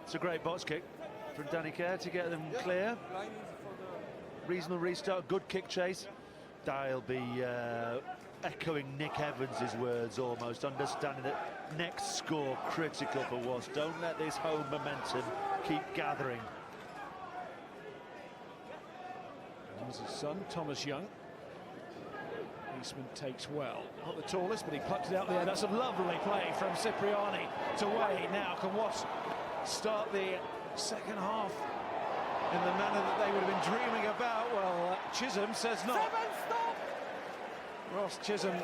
It's a great box kick from Danny Kerr to get them clear. Reasonable restart, good kick chase. They'll be echoing Nick Evans' words almost, understanding that next score critical for Wasps. Don't let this home momentum keep gathering. There's his son, Thomas Young. Eastman takes well. Not the tallest, but he plucked it out there. That's a lovely play from Cipriani to Wade. Now can Wasps start the second half in the manner that they would have been dreaming about? Well, Chisholm says not. Ross Chisholm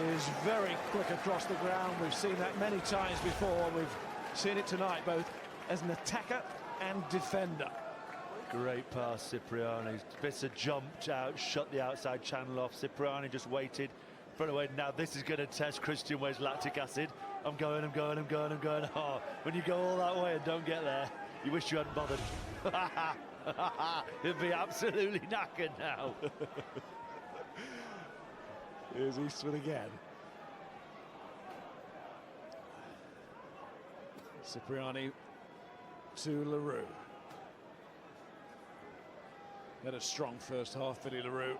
is very quick across the ground. We've seen that many times before. We've seen it tonight, both as an attacker and defender. Great pass, Cipriani. Visser jumped out, shut the outside channel off. Cipriani just waited, front away. Now this is going to test Christian Wade's lactic acid. I'm going. Oh, when you go all that way and don't get there, you wish you hadn't bothered. He'll be absolutely knackered now. Here's Eastman again. Cipriani to LaRue. Had a strong first half, Billy LaRue.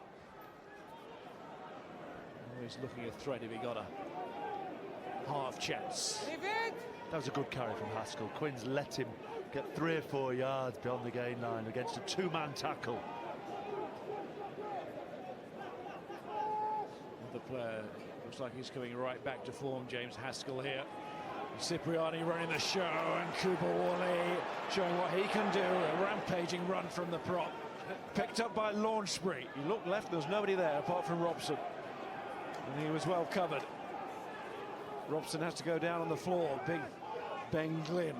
Always looking a threat if he got a half chance. That was a good carry from Haskell. Quins let him get 3 or 4 yards beyond the gain line against a 2-man tackle. The player looks like he's coming right back to form, James Haskell here. Cipriani running the show, and Cooper Woolley showing what he can do. A rampaging run from the prop. Picked up by Launchbury. He looked left, there was nobody there apart from Robson. And he was well covered. Robson has to go down on the floor. Big Ben Glynn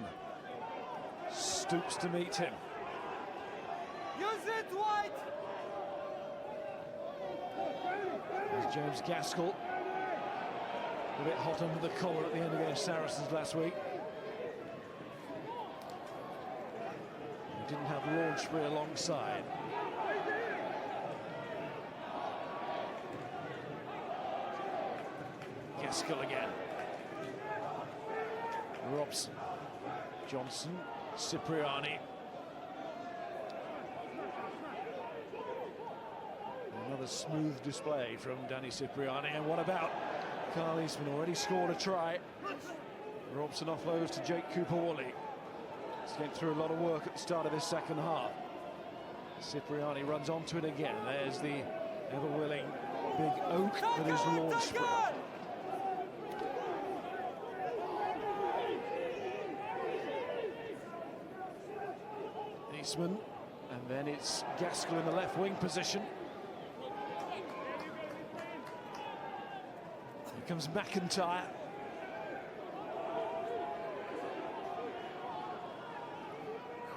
stoops to meet him. Use it, White! There's James Gaskell. A bit hot under the collar at the end against Saracens last week. He didn't have Launchbury alongside. Gaskell again. Robson, Johnson, Cipriani. Another smooth display from Danny Cipriani. And what about Carl Eastman? Already scored a try. Robson offloads to Jake Cooper-Woolley. He's getting through a lot of work at the start of this second half. Cipriani runs onto it again. There's the ever-willing big oak that is Launchbury. Eastman, and then it's Gaskell in the left wing position. Here comes McIntyre.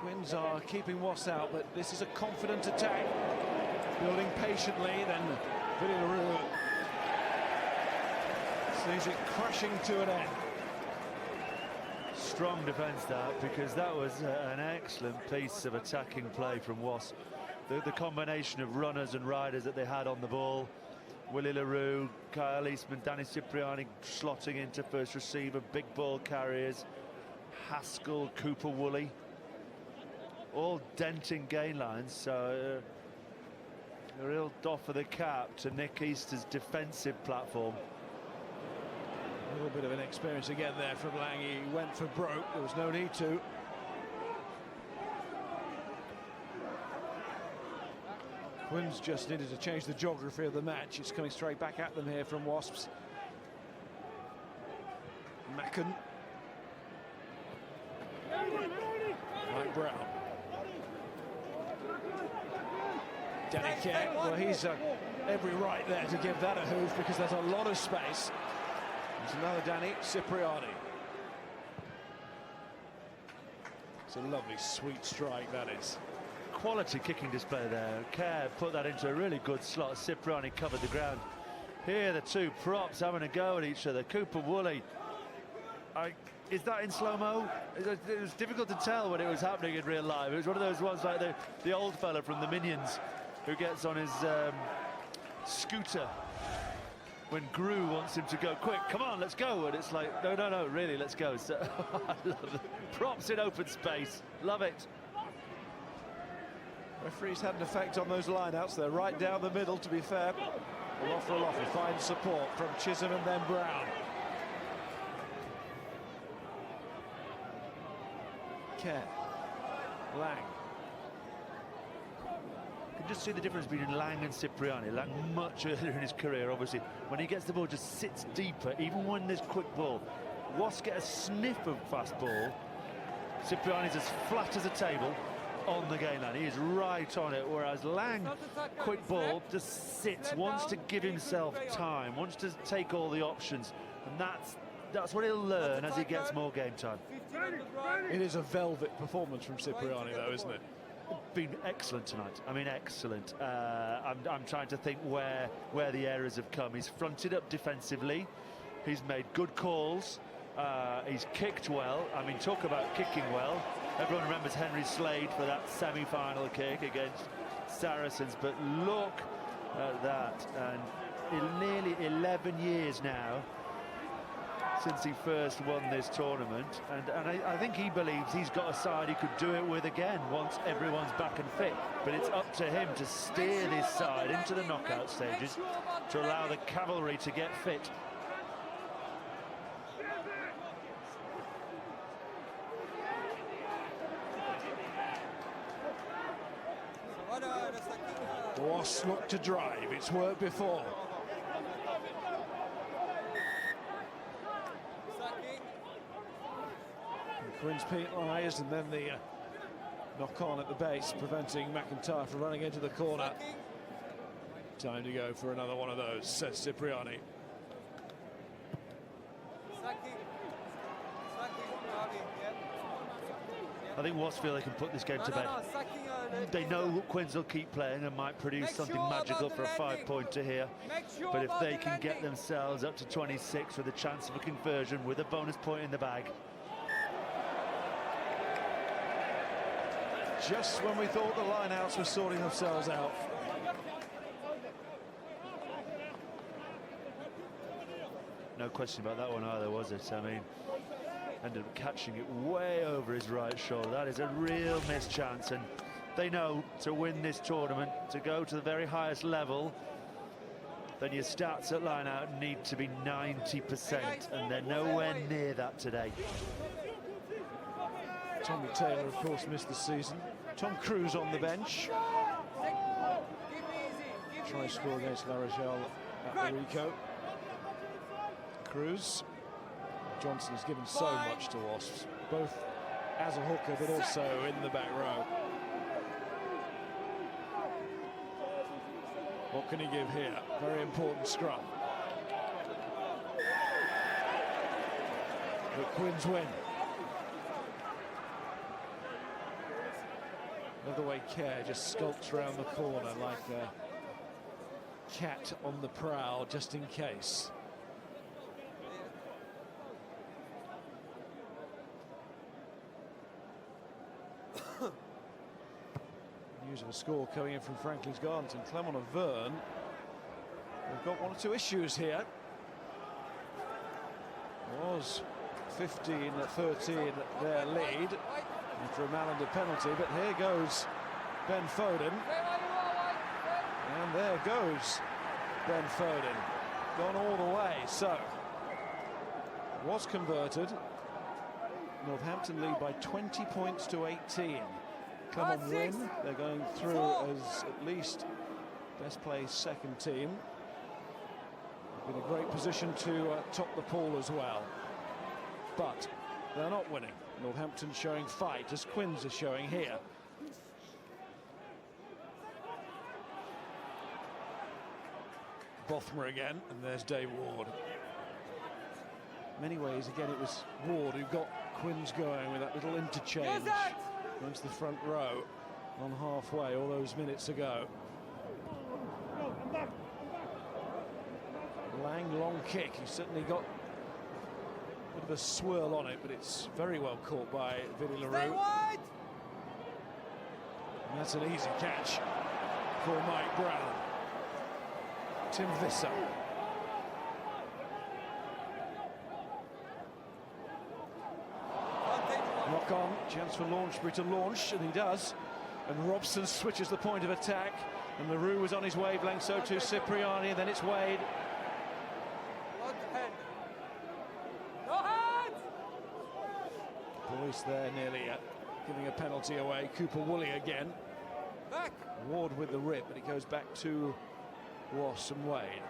Quins are keeping Wasps out, but this is a confident attack. Building patiently, then Billy LaRue sees it crashing to an end. Strong defence that, because that was an excellent piece of attacking play from Wasps. The combination of runners and riders that they had on the ball. Willie LaRue, Kyle Eastman, Danny Cipriani slotting into first receiver, big ball carriers, Haskell, Cooper Woolley, all denting gain lines. So a real doff of the cap to Nick Easter's defensive platform. A little bit of an experience again there from Lang. He went for broke. There was no need to. Quins just needed to change the geography of the match. It's coming straight back at them here from Wasps. Macken. Mike Brown. Danny Kerr. Well, he's every right there to give that a hoof, because there's a lot of space. There's another Danny Cipriani. It's a lovely, sweet strike, that is. Quality kicking display there. Kerr put that into a really good slot. Cipriani covered the ground. Here the two props having a go at each other. Cooper Woolley. Is that in slow-mo? It was difficult to tell when it was happening in real life. It was one of those ones like the old fella from the Minions who gets on his scooter when Gru wants him to go quick. Come on, let's go. And it's like, no, really, let's go. So, I love it. Props in open space. Love it. Referees had an effect on those lineouts. They're right down the middle, to be fair. Olofalofi finds support from Chisholm and then Brown. Kerr. Lang. can just see the difference between Lang and Cipriani. Lang much earlier in his career, obviously, when he gets the ball, just sits deeper, even when there's quick ball. Wasps get a sniff of fast ball. Cipriani's as flat as a table on the game line. He is right on it, whereas Lang, quick ball, just sits, wants to give himself time, wants to take all the options, and that's what he'll learn as he gets more game time. It is a velvet performance from Cipriani, though, isn't it? Been excellent tonight. I mean, excellent. I'm trying to think where the errors have come. He's fronted up defensively. He's made good calls. He's kicked well. I mean, talk about kicking well. Everyone remembers Henry Slade for that semi-final kick against Saracens, but look at that. And nearly 11 years now since he first won this tournament, and I think he believes he's got a side he could do it with again once everyone's back and fit. But it's up to him to steer this side into the knockout stages, to allow the cavalry to get fit. Wasps look to drive. It's worked before. Quins penalised, and then the knock-on at the base, preventing McIntyre from running into the corner. Time to go for another one of those, says Cipriani. I think Wasps feel they can put this game to bed. They know Quins will keep playing and might produce something magical for a 5-pointer here. But if they can get themselves up to 26 with a chance of a conversion with a bonus point in the bag. Just when we thought the lineouts were sorting themselves out. No question about that one either, was it? I mean, ended up catching it way over his right shoulder. That is a real missed chance, and they know to win this tournament, to go to the very highest level, then your stats at line-out need to be 90%, and they're nowhere near that today. Tommy Taylor, of course, missed the season. Tom Cruise on the bench. Try to score against La Rochelle at Rico. Cruz. Johnson has given so much to Wasps, both as a hooker but also in the back row. What can he give here? Very important scrum. But Quins win. Love the way Kerr just skulks around the corner like a cat on the prowl, just in case. News of a score coming in from Franklin's Gardens and Clermont Auvergne. We've got one or two issues here. Was 15-13 their lead after a Malander penalty, but here goes Ben Foden. And there goes Ben Foden. Gone all the way, so was converted. Northampton lead by 20 points to 18. Clermont win. They're going through as at least best placed second team. In a great position to top the pool as well. But they're not winning. Northampton showing fight, as Quins are showing here. Bothmer again, and there's Dave Ward. In many ways, again, it was Ward who got Quins going with that little interchange amongst the front row on halfway all those minutes ago. Lang, long kick. He certainly got a bit of a swirl on it, but it's very well caught by Vinny LaRue. And that's an easy catch for Mike Brown. Tim Visser. Knock on, chance for Launchbury to launch, and he does. And Robson switches the point of attack, and LaRue was on his wavelength, so too Cipriani, and then it's Wade. Boyce there nearly giving a penalty away. Cooper Woolley again. Ward with the rip, but it goes back to Ross and Wade.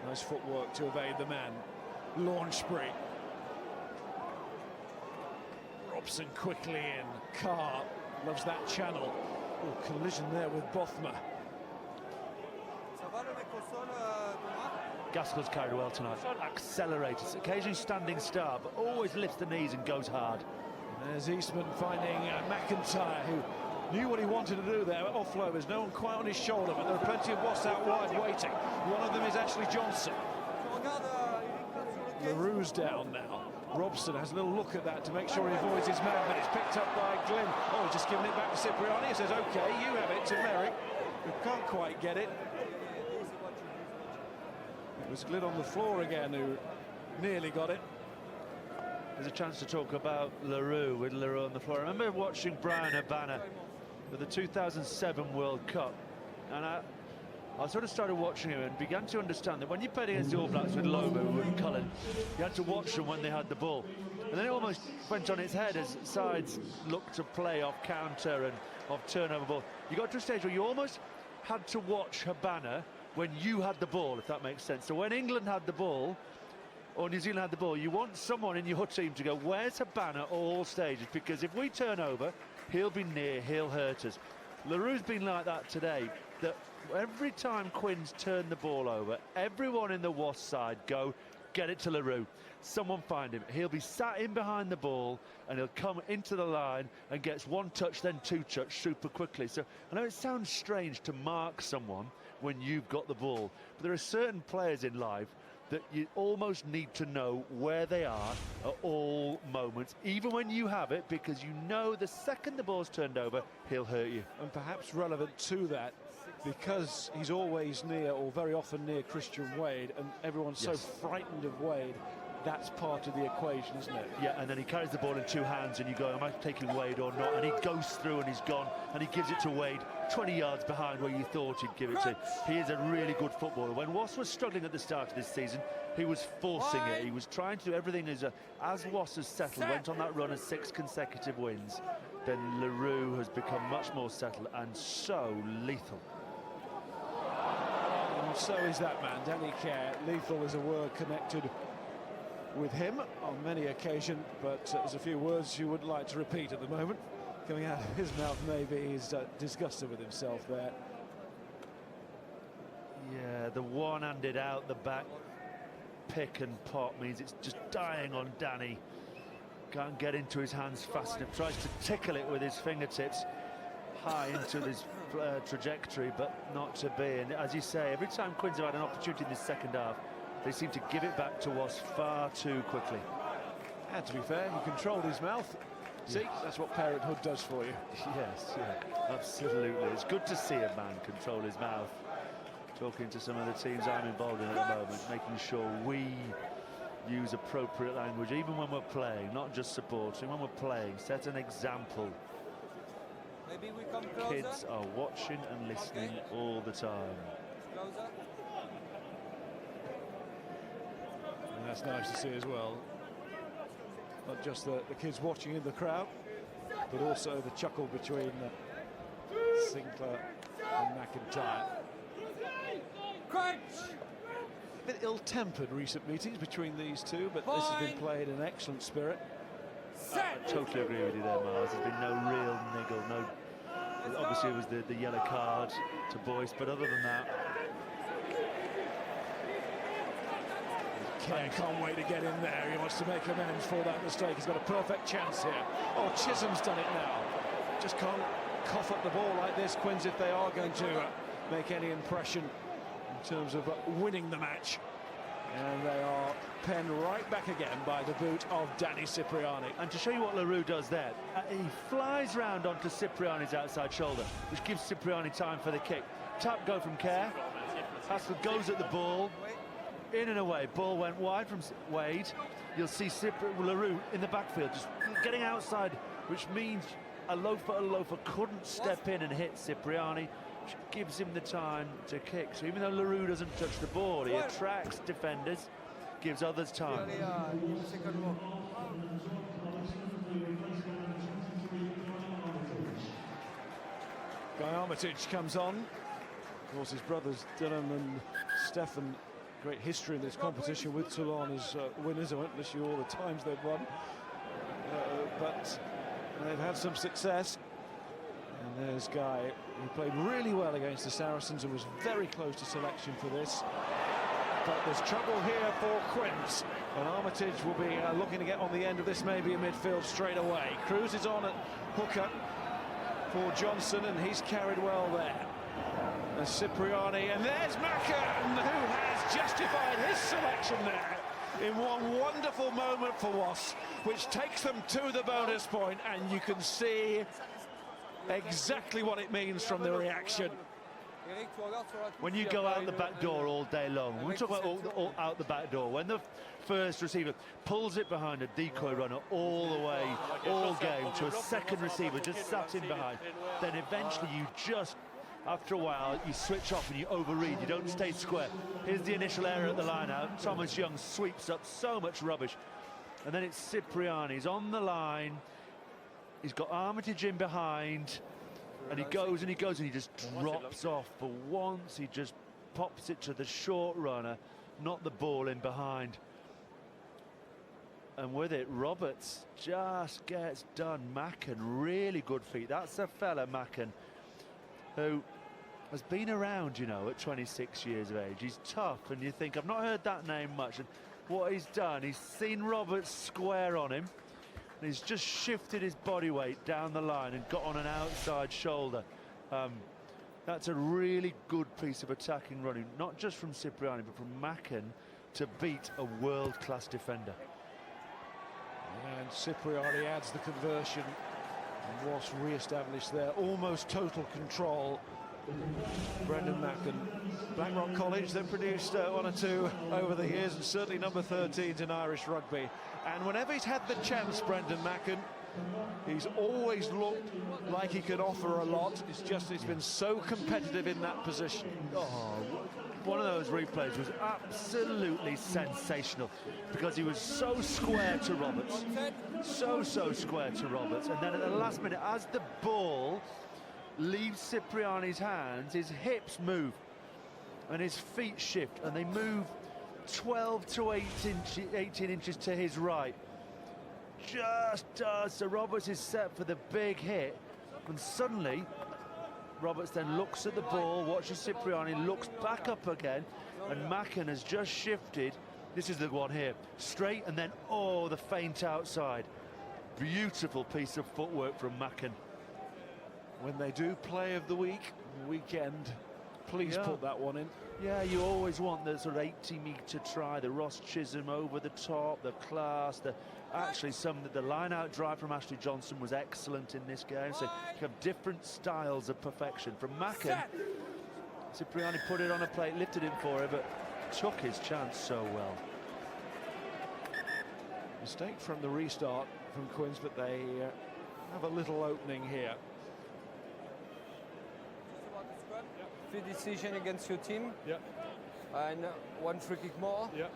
Nice footwork to evade the man. Launch spree. Robson quickly in. Carr loves that channel. Oh, collision there with Bothma. Gaskell's carried well tonight. Accelerates, occasionally standing star, but always lifts the knees and goes hard. And there's Eastman finding McIntyre, who knew what he wanted to do there. Offloaders, no one quite on his shoulder, but there are plenty of Wasps out wide waiting. One of them is Ashley Johnson. LaRue's down now. Robson has a little look at that to make sure he avoids his man, but it's picked up by Glynn. Oh, he's just giving it back to Cipriani. He says, OK, you have it, to Merrick, who can't quite get it. It was Glynn on the floor again who nearly got it. There's a chance to talk about LaRue, with LaRue on the floor. I remember watching Brian Habana with the 2007 World Cup, and I sort of started watching him and began to understand that when you played against the All Blacks with Lobo and Cullen, you had to watch them when they had the ball. And then it almost went on its head as sides looked to play off counter and off turnover ball. You got to a stage where you almost had to watch Habana when you had the ball, if that makes sense. So when England had the ball, or New Zealand had the ball, you want someone in your team to go, where's Habana at all stages? Because if we turn over, he'll be near, he'll hurt us. LaRue's been like that today, that every time Quinn's turned the ball over, everyone in the Wasp side go, get it to LaRue. Someone find him. He'll be sat in behind the ball and he'll come into the line and gets one touch, then two touch super quickly. So I know it sounds strange to mark someone when you've got the ball, but there are certain players in life that you almost need to know where they are at all moments, even when you have it, because you know the second the ball's turned over, he'll hurt you. And perhaps relevant to that, because he's always near, or very often near, Christian Wade, and everyone's so frightened of Wade, that's part of the equation, isn't it? Yeah, and then he carries the ball in two hands and you go, am I taking Wade or not? And he goes through and he's gone, and he gives it to Wade 20 yards behind where you thought he'd give it to. He is a really good footballer. When Wasps was struggling at the start of this season, he was forcing it. He was trying to do everything as Wasps has settled, went on that run of 6 consecutive wins, then LaRue has become much more settled and so lethal. And so is that man, Danny Kerr. Lethal is a word connected with him on many occasions, but there's a few words you wouldn't like to repeat at the moment. Coming out of his mouth, maybe he's disgusted with himself there. Yeah, the one-handed out the back pick and pop means it's just dying on Danny. Can't get into his hands fast enough. Tries to tickle it with his fingertips high into his trajectory, but not to be. And as you say, every time Quins have had an opportunity in the second half, they seem to give it back to Wasps far too quickly. And to be fair, he controlled his mouth. See, that's what parenthood does for you. Yes, yeah, absolutely. It's good to see a man control his mouth. Talking to some of the teams I'm involved in at the moment, making sure we use appropriate language, even when we're playing, not just supporting, when we're playing. Set an example. Maybe we come closer. Kids are watching and listening all the time. Closer. And that's nice to see as well. Not just the kids watching in the crowd, but also the chuckle between Sinclair and McIntyre. Crunch! A bit ill-tempered recent meetings between these two, but this has been played in excellent spirit. I totally agree with you there, Miles. There's been no real niggle, no. Obviously, it was the yellow card to Boyce, but other than that. Kerr can't wait to get in there. He wants to make amends for that mistake. He's got a perfect chance here. Oh, Chisholm's done it now. Just can't cough up the ball like this, Quins, if they are going to make any impression in terms of winning the match. And they are penned right back again by the boot of Danny Cipriani. And to show you what LaRue does there, he flies round onto Cipriani's outside shoulder, which gives Cipriani time for the kick. Tap go from Kerr. Haskell goes at the ball. In and away. Ball went wide from Wade. You'll see LaRue in the backfield, just getting outside, which means a loafer couldn't step in and hit Cipriani, which gives him the time to kick. So even though LaRue doesn't touch the ball, he attracts defenders, gives others time. Guy Armitage comes on. Of course, his brothers Dylan and Stefan, great history in this competition with Toulon as winners. I won't list you all the times they've won, but they've had some success. And there's Guy, who played really well against the Saracens and was very close to selection for this. But there's trouble here for Quins, and Armitage will be looking to get on the end of this, maybe in midfield straight away. Cruz is on at hooker for Johnson, and he's carried well there. And Cipriani, and there's Macken, who has justified his selection there in one wonderful moment for Wasps, which takes them to the bonus point, and you can see exactly what it means from the reaction. When you go out the back door all day long, we talk about all out the back door, when the first receiver pulls it behind a decoy runner all the way, all game, to a second receiver just sat in behind, then eventually you just, after a while, you switch off and you overread, you don't stay square. Here's the initial error at the line out. Thomas Young sweeps up so much rubbish. And then it's Cipriani, he's on the line, he's got Armitage in behind, and he goes and he goes and he just drops off. For once, he just pops it to the short runner, not the ball in behind. And with it, Roberts just gets done. Macken, really good feet. That's a fella, Macken, who has been around, you know, at 26 years of age. He's tough, and you think, I've not heard that name much. And what he's done, he's seen Roberts square on him, and he's just shifted his body weight down the line and got on an outside shoulder. That's a really good piece of attacking running, not just from Cipriani, but from Macken, to beat a world-class defender. And Cipriani adds the conversion, and Wasps re-established their almost total control. Brendan Macken, Blackrock College, then produced one or two over the years, and certainly number 13s in Irish rugby. And whenever he's had the chance, Brendan Macken, he's always looked like he could offer a lot. It's just it's been so competitive in that position. Oh, one of those replays was absolutely sensational, because he was so square to Roberts, so square to Roberts, and then at the last minute, as the ball leaves Cipriani's hands, his hips move and his feet shift, and they move 12 to 18 inches to his right. Just does. So Roberts is set for the big hit, and suddenly Roberts then looks at the ball, watches Cipriani, looks back up again, and Macken has just shifted. This is the one here, straight, and then, oh, the feint outside. Beautiful piece of footwork from Macken. When they do play of the weekend, please put that one in. Yeah, you always want the sort of 80-metre try, the Ross Chisholm over the top, the class, actually the line-out drive from Ashley Johnson was excellent in this game. So you have different styles of perfection. From Macken, Cipriani put it on a plate, lifted it for him, but took his chance so well. Mistake from the restart from Quins, but they have a little opening here. Free decision against your team. Yeah. And one free kick more. Yeah.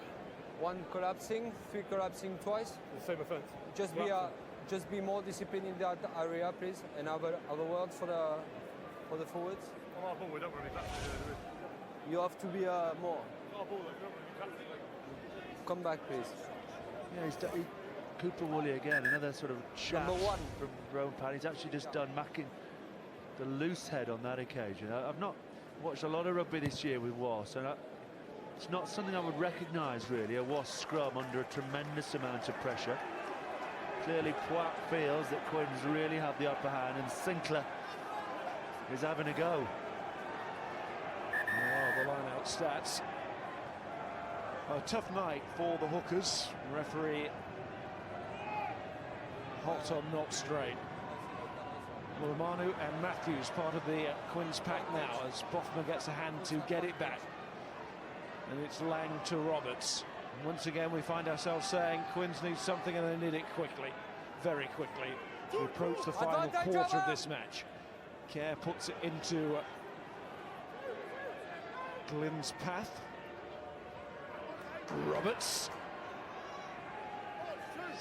One collapsing, 3 collapsing twice. The same offence. Just be more disciplined in that area, please. And other words for the forwards. On our ball, we don't really catch it. You have to be more. On our ball, we don't really catch it. Come back, please. Yeah, Cooper Woolley again, another sort of shot Number 1 from Rowan Pan. He's actually just done Macken the loose head on that occasion. I've not watched a lot of rugby this year with Wasps, and it's not something I would recognise really, a Wasps scrum under a tremendous amount of pressure. Clearly Poit feels that Quins really have the upper hand, and Sinclair is having a go. Oh, the line-out stats. A tough night for the hookers. Referee hot on not straight. Romanu and Matthews part of the Quins pack now, as Bothma gets a hand to get it back. And it's Lang to Roberts. And once again we find ourselves saying Quins need something, and they need it quickly, very quickly, to approach the final quarter of this match. Kerr puts it into Glyn's path. Roberts.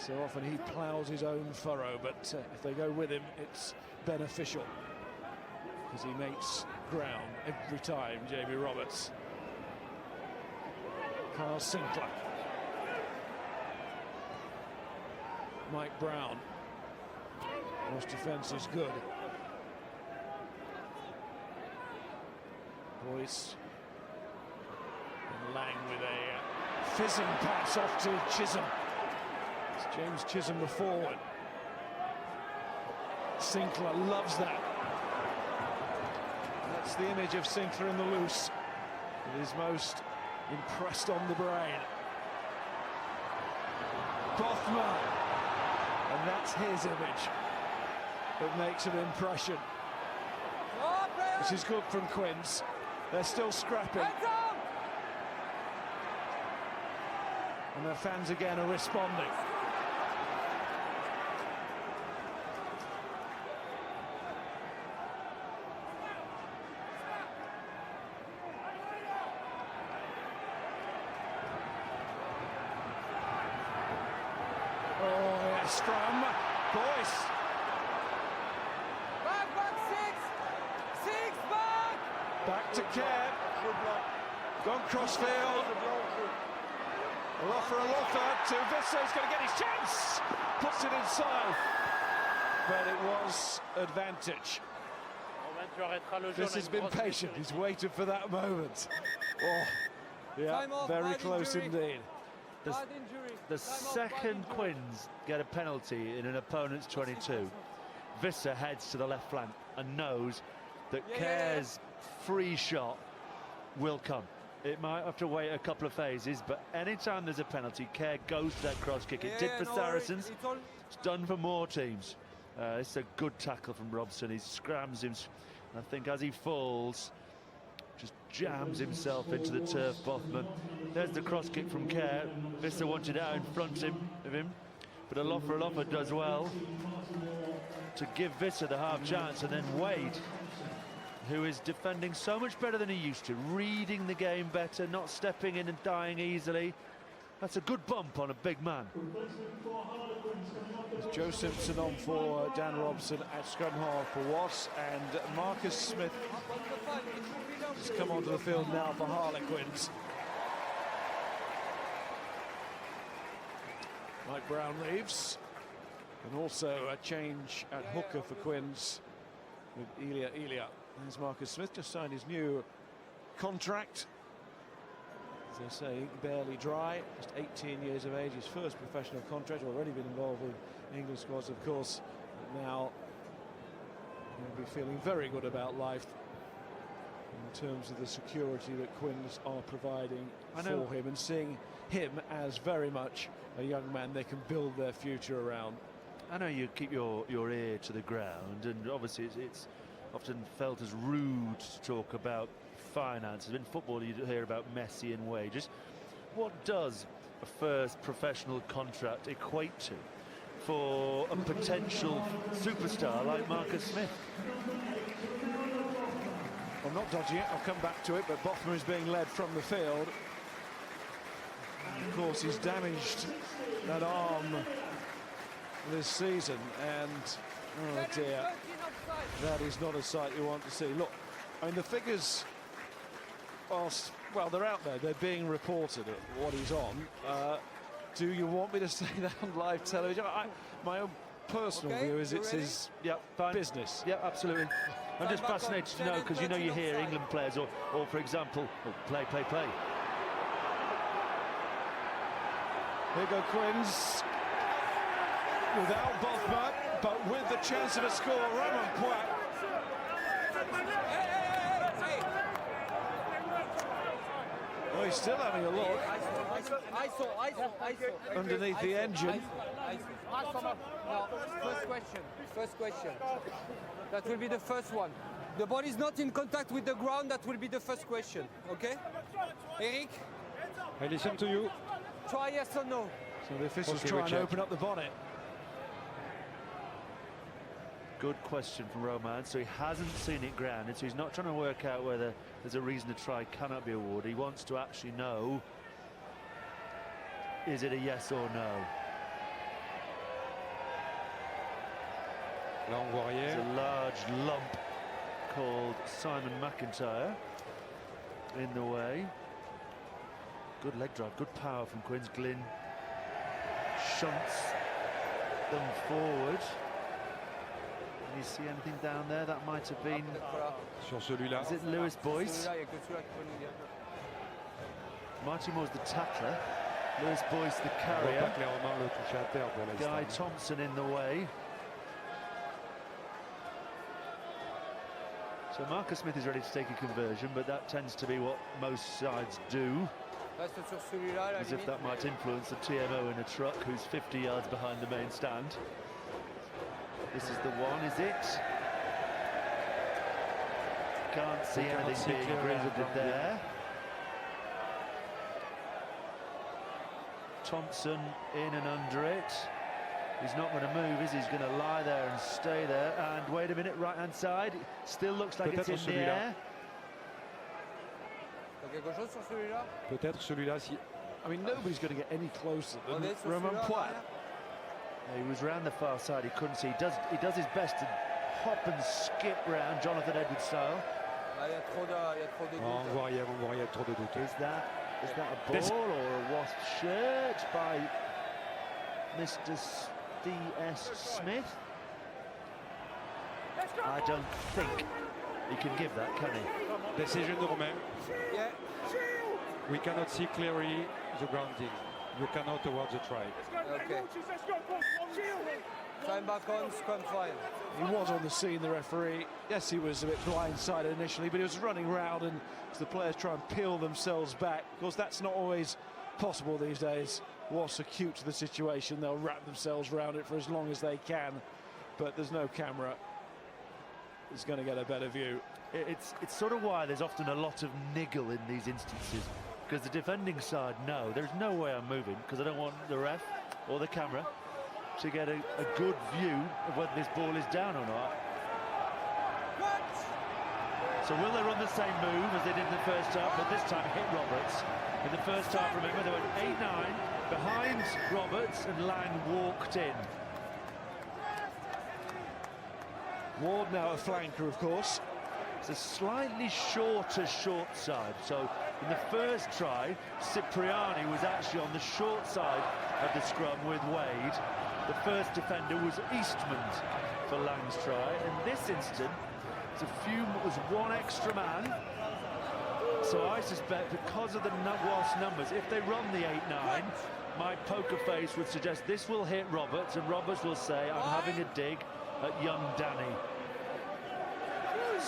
So often he ploughs his own furrow, but if they go with him, it's beneficial. because he makes ground every time, Jamie Roberts. Kyle Sinclair. Mike Brown. Wasps defence is good. Boyce. And Lang with a fizzing pass off to Chisholm. It's James Chisholm the forward. Sinclair loves that. That's the image of Sinclair in the loose. It is most impressed on the brain. Bothman. And that's his image that makes an impression. This is good from Quins. They're still scrapping. And their fans again are responding. Oh, yes, from Boyce. Back, six, back! Back to Kerr. Gone crossfield. Alofa to Visser. He's going to get his chance. Puts it inside. But it was advantage. This has been patient. He's waited for that moment. Oh, yeah, very close indeed. The second Quins get a penalty in an opponent's 22, Visser heads to the left flank and knows that Kerr's free shot will come. It might have to wait a couple of phases, but anytime there's a penalty, Kerr goes to that cross kick. It did for Saracens. It's done for more teams. It's a good tackle from Robson. He scrams him. I think as he falls, just jams himself into the turf. Bothman. There's the cross kick from Kerr. Visser wanted out in front of him, but Alofa does well to give Visser the half chance, and then Wade, who is defending so much better than he used to, reading the game better, not stepping in and dying easily. That's a good bump on a big man. It's Joe Simpson on for Dan Robson at scrum half for Wasps, and Marcus Smith has come onto the field now for Harlequins. Mike Brown leaves, and also a change at hooker for Quins with Elia. There's Marcus Smith, just signed his new contract. As they say, barely dry, just 18 years of age, his first professional contract, already been involved with England squads, of course. But now he'll be feeling very good about life in terms of the security that Quins are providing for him, and seeing him as very much a young man they can build their future around. I know you keep your ear to the ground, and obviously it's often felt as rude to talk about finances. In football you hear about Messi and wages. What does a first professional contract equate to for a potential superstar like Marcus Smith? Well, not dodging it, I'll come back to it, but Bothman is being led from the field. And of course, he's damaged that arm this season, and oh dear, that is not a sight you want to see. Look, I mean, the figures are, well, they're out there, they're being reported at what he's on. Do you want me to say that on live television? My own personal view is it's his business. Yeah, absolutely. I'm just fascinated to know, because you hear England players, or for example, play. Here go Quins. Without Bothman, but with the chance of a score, Roman Poit. Oh, he's still having a look. ISO. Underneath the engine. Now, first question. That will be the first one. The ball is not in contact with the ground, that will be the first question, okay? Eric? I listen to you. Try yes or no. So the officials try and open up the bonnet. Good question from Roman. So he hasn't seen it grounded, so he's not trying to work out whether there's a reason to try cannot be awarded. He wants to actually know, is it a yes or no? There's a large lump called Simon McIntyre in the way. Good leg drive, good power from Quins. Glynn shunts them forward. Can you see anything down there? That might have been... Sur celui-là. Is it Lewis Boyce? Marty Moore's the tackler. Lewis Boyce the carrier. Guy Thompson in the way. So Marcus Smith is ready to take a conversion, but that tends to be what most sides do. As if that might influence the TMO in a truck who's 50 yards behind the main stand. This is the one, is it? Can't see anything being grounded there. Thompson in and under it. He's not going to move, is he? He's going to lie there and stay there. And wait a minute, right-hand side. Still looks like it's in the air. Peut-être celui-là. I mean, nobody's going to get any closer than Romain Poit. He was round the far side, he couldn't see. He does his best to hop and skip round, Jonathan Edwards style. On voit, il y a trop de doutes. Is that a ball or a Wasp shirt by Mr. D.S. Smith? I don't think he can give that, can he? Decision de Romain. We cannot see clearly the grounding. You cannot award the try. Okay. Time back on, scrum fine. He was on the scene, the referee. Yes, he was a bit blindsided initially, but he was running round, and as the players try and peel themselves back, of course that's not always possible these days. Wasps are acute to the situation. They'll wrap themselves around it for as long as they can, but there's no camera. It's going to get a better view. It's sort of why there's often a lot of niggle in these instances, because the defending side know there's no way I'm moving, because I don't want the ref or the camera to get a good view of whether this ball is down or not. So will they run the same move as they did in the first half, but this time hit Roberts? In the first half, remember, they went 8-9 behind Roberts, and Lang walked in. Ward now a flanker, of course. It's a slightly shorter short side. So in the first try, Cipriani was actually on the short side of the scrum with Wade. The first defender was Eastman for Lang's try. In this instant, it was one extra man. So I suspect because of the Wasps numbers, if they run the 8-9, my poker face would suggest this will hit Roberts, and Roberts will say, I'm having a dig at young Danny.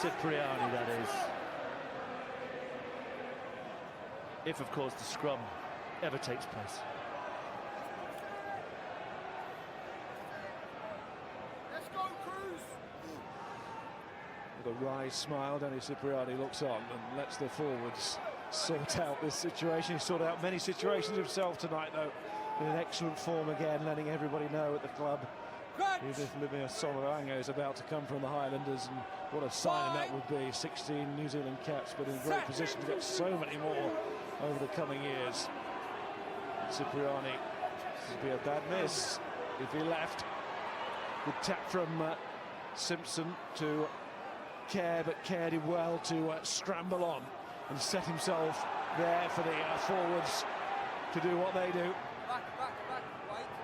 Cipriani, that is. If, of course, the scrum ever takes place. Let's go, Cruz! With a wry smile, Danny Cipriani looks on and lets the forwards sort out this situation. He sorted out many situations himself tonight, though, in an excellent form again, letting everybody know at the club. Edith Livia Soloanga is about to come from the Highlanders, and what a sign that would be. 16 New Zealand caps, but in great position to get so many more over the coming years. Cipriani, this would be a bad miss if he left. Good tap from Simpson to Kerr, but Kerr did well to scramble on and set himself there for the forwards to do what they do.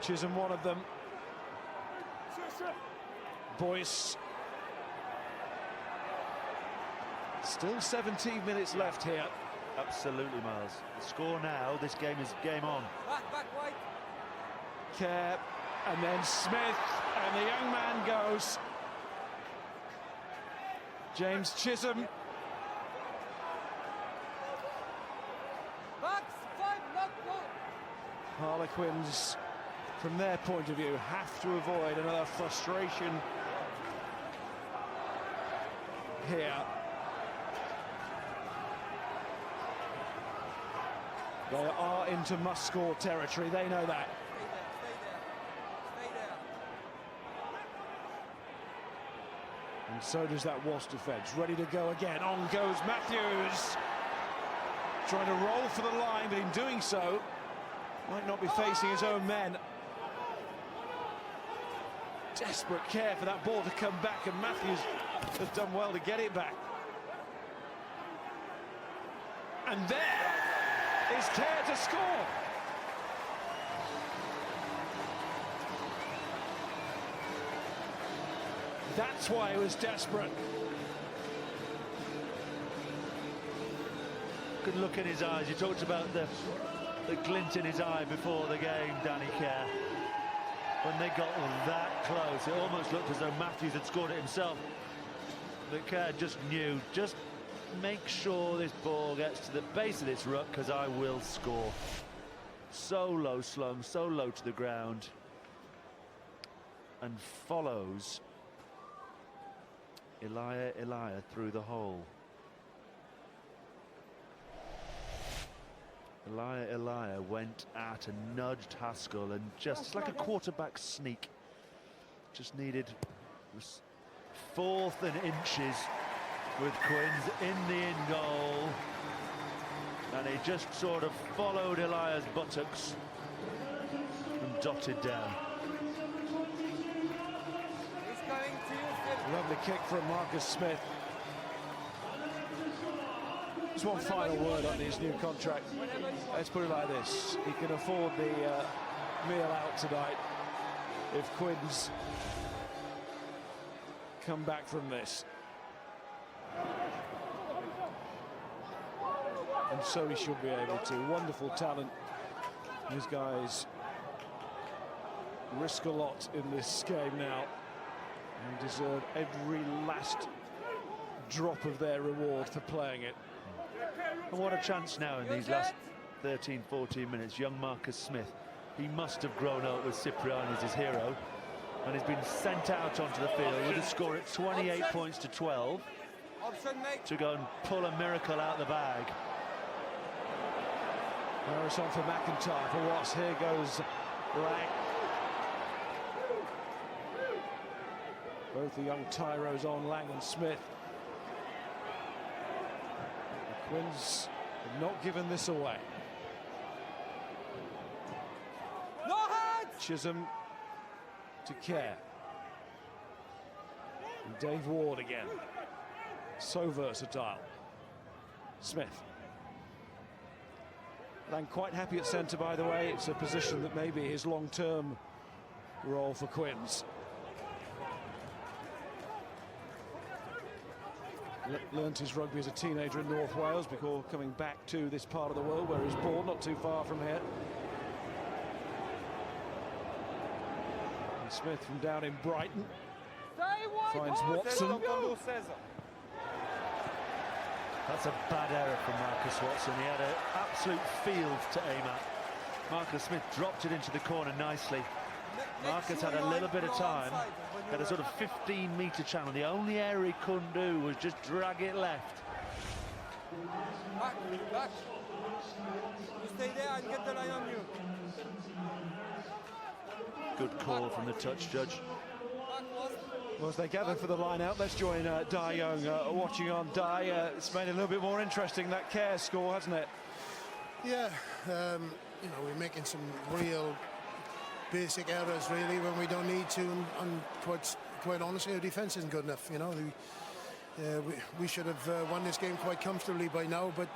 Chisholm, one of them. Boyce. Still 17 minutes left here. Absolutely, Miles. The score now, this game is game on. Kerr, and then Smith, and the young man goes. James Chisholm. Harlequins, from their point of view, have to avoid another frustration here. They are into must-score territory, they know that. And so does that Wasp defence. Ready to go again. On goes Matthews. Trying to roll for the line, but in doing so, might not be facing his own men. Desperate care for that ball to come back, and Matthews Have done well to get it back. And there is Kerr to score. That's why he was desperate. Good look in his eyes. You talked about the glint in his eye before the game, Danny Kerr. When they got that close, it almost looked as though Matthews had scored it himself. But Kerr just knew, just make sure this ball gets to the base of this ruck, because I will score. So low slung, so low to the ground. And follows Elia through the hole. Elia went at and nudged Haskell, and just like a quarterback sneak, just needed 4th and inches with Quins in the in goal, and he just sort of followed Elia's buttocks and dotted down. Lovely kick from Marcus Smith. Just one final word on his new contract. Let's put it like this: he can afford the meal out tonight if Quins come back from this. And so he should be able to. Wonderful talent. These guys risk a lot in this game now and deserve every last drop of their reward for playing it. And what a chance now in these last 13-14 minutes. Young Marcus Smith, he must have grown up with Cipriani as his hero, and he's been sent out onto the field with a score at 28 points to 12 to go and pull a miracle out the bag. Harris on for McIntyre for Wasps. Here goes Lang. Both the young tyros on, Lang and Smith. The Quins have not given this away. No hands! Chisholm to Kerr. And Dave Ward again. So versatile. Smith. Lang quite happy at centre, by the way. It's a position that may be his long-term role for Quins. Learned his rugby as a teenager in North Wales before coming back to this part of the world where he's born, not too far from here. And Smith from down in Brighton finds Watson. That's a bad error from Marcus Watson. He had an absolute field to aim at. Marcus Smith dropped it into the corner nicely. Marcus had a little bit of time, had a sort of 15-metre channel. The only error he couldn't do was just drag it left. Back. You stay there and get the line on you. Good call from the touch judge. Well, as they gather for the line out, let's join Dai Young watching on. Dai, it's made it a little bit more interesting, that Kerr score, hasn't it? Yeah, you know, we're making some real basic errors really when we don't need to, and quite honestly, our defence isn't good enough. You know, we should have won this game quite comfortably by now, but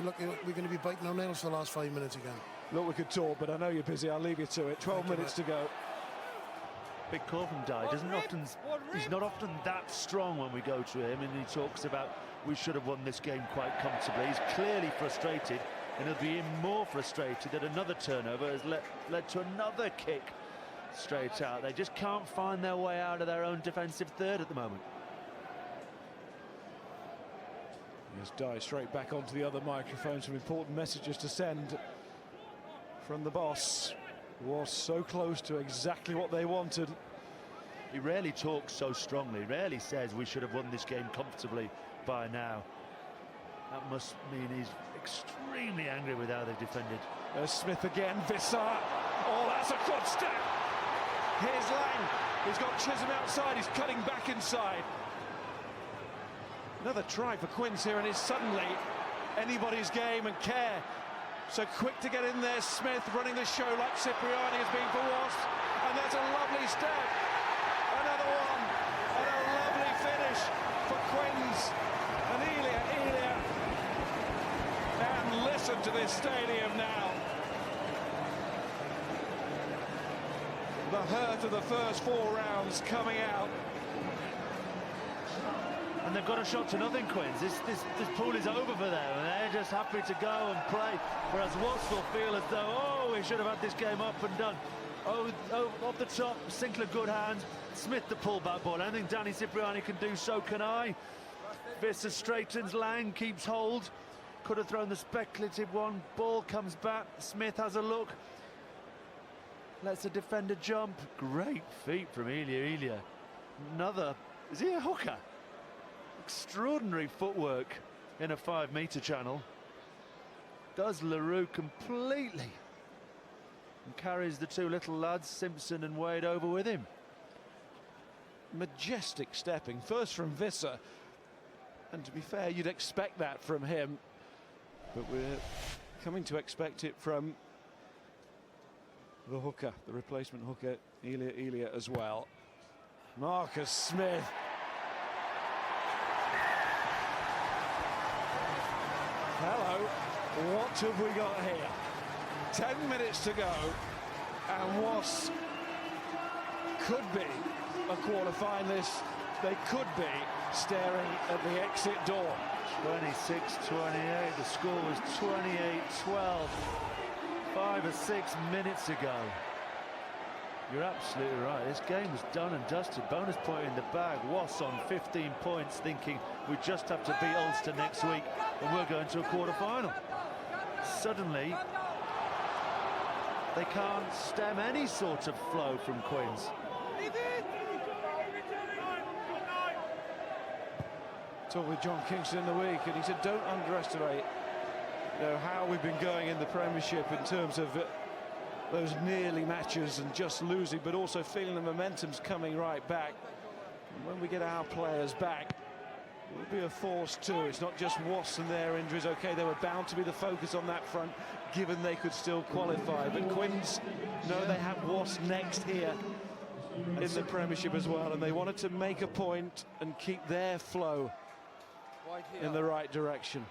look, we're going to be biting our nails for the last 5 minutes again. Look, we could talk, but I know you're busy. I'll leave you to it. 12 minutes to go. Big call from Dai. He's not often that strong when we go to him, and he talks about we should have won this game quite comfortably. He's clearly frustrated, and he'll be even more frustrated that another turnover has led to another kick straight out. They just can't find their way out of their own defensive third at the moment. Here's Dai straight back onto the other microphone. Some important messages to send from the boss. Was so close to exactly what they wanted. He rarely talks so strongly, rarely says we should have won this game comfortably by now. That must mean he's extremely angry with how they've defended. There's Smith again, Vissar. Oh, that's a good step. Here's Lang. He's got Chisholm outside, he's cutting back inside. Another try for Quins here, and it's suddenly anybody's game, and Kerr so quick to get in there. Smith running the show like Cipriani has been for Wasps, and that's a lovely step. Another one, and a lovely finish welcome to this stadium now. The hurt of the first 4 rounds coming out. And they've got a shot to nothing, Quins. This pool is over for them, and they're just happy to go and play. Whereas Wasps will feel as though, oh, we should have had this game up and done. Oh, off the top, Sinclair good hand. Smith the pullback ball. Anything Danny Cipriani can do, so can I. Visser straightens, Lang keeps hold. Could have thrown the speculative one. Ball comes back. Smith has a look. Lets the defender jump. Great feet from Elia. Another, is he a hooker? Extraordinary footwork in a 5-meter channel. Does LaRue completely. And carries the 2 little lads, Simpson and Wade, over with him. Majestic stepping, first from Visser. And to be fair, you'd expect that from him. But we're coming to expect it from the hooker, the replacement hooker, Elia as well. Marcus Smith. Hello, what have we got here? 10 minutes to go, and Wasps could be a quarter-finalist. They could be staring at the exit door. 26-28, the score was 28-12 5 or 6 minutes ago. You're absolutely right, this game was done and dusted. Bonus point in the bag. Wasps on 15 points, thinking we just have to beat Ulster next week and we're going to a quarter-final. Suddenly they can't stem any sort of flow from Quins. Talked with John Kingston in the week, and he said don't underestimate how we've been going in the Premiership in terms of those nearly matches and just losing, but also feeling the momentum's coming right back. And when we get our players back, we'll be a force too. It's not just Wasps and their injuries. Okay, they were bound to be the focus on that front, given they could still qualify. But Quins know they have Wasps next here in the Premiership as well, and they wanted to make a point and keep their flow in the right direction.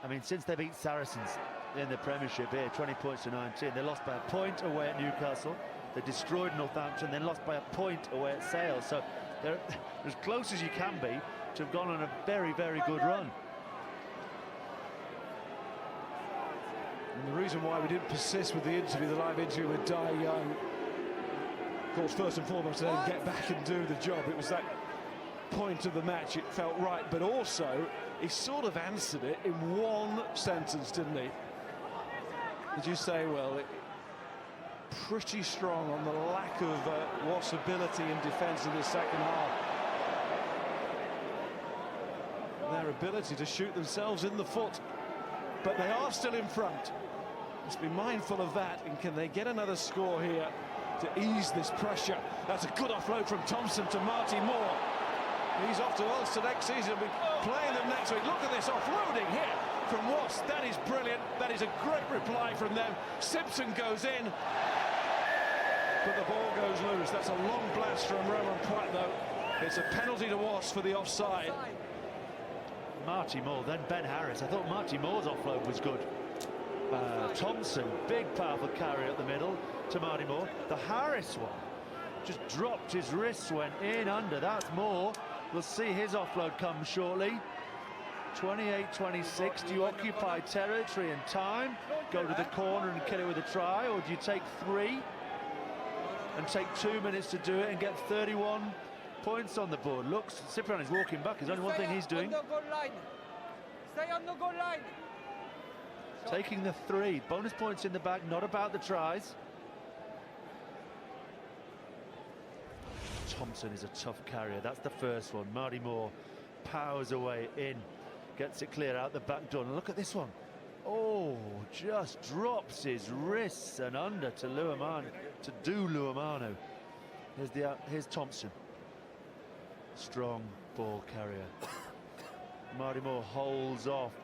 I mean, since they beat Saracens in the Premiership here, 20 points to 19, they lost by a point away at Newcastle. They destroyed Northampton, then lost by a point away at Sale. So they're as close as you can be to have gone on a very, very good run. And the reason why we didn't persist with the interview, the live interview with Dai Young, of course, first and foremost, to then get back and do the job. It was that point of the match, it felt right, but also he sort of answered it in one sentence, didn't he? Did you say, well, pretty strong on the lack of Wasps' ability in defence in the second half. Their ability to shoot themselves in the foot, but they are still in front. Must be mindful of that, and can they get another score here to ease this pressure? That's a good offload from Thompson to Marty Moore. He's off to Ulster next season. We'll be playing them next week. Look at this offloading here from Wasps. That is brilliant. That is a great reply from them. Simpson goes in, but the ball goes loose. That's a long blast from Roman Pratt, though. It's a penalty to Wasps for the offside. Marty Moore, then Ben Harris. I thought Marty Moore's offload was good. Thompson, big powerful carry up the middle to Marty Moore. The Harris one just dropped, his wrists went in under. That's Moore. We'll see his offload come shortly. 28-26. Do you occupy territory and time, go to the corner and kill it with a try, or do you take 3 and take 2 minutes to do it and get 31 points on the board? Look, Cipriani's walking back. There's only one thing he's doing. On the goal line. Stay on the goal line. Taking the 3. Bonus points in the bag, not about the tries. Thompson is a tough carrier. That's the first one. Marty Moore powers away in, gets it clear out the back door. And look at this one. Oh, just drops his wrists and under to Luamano, to Luamano. Here's Thompson. Strong ball carrier. Marty Moore holds off.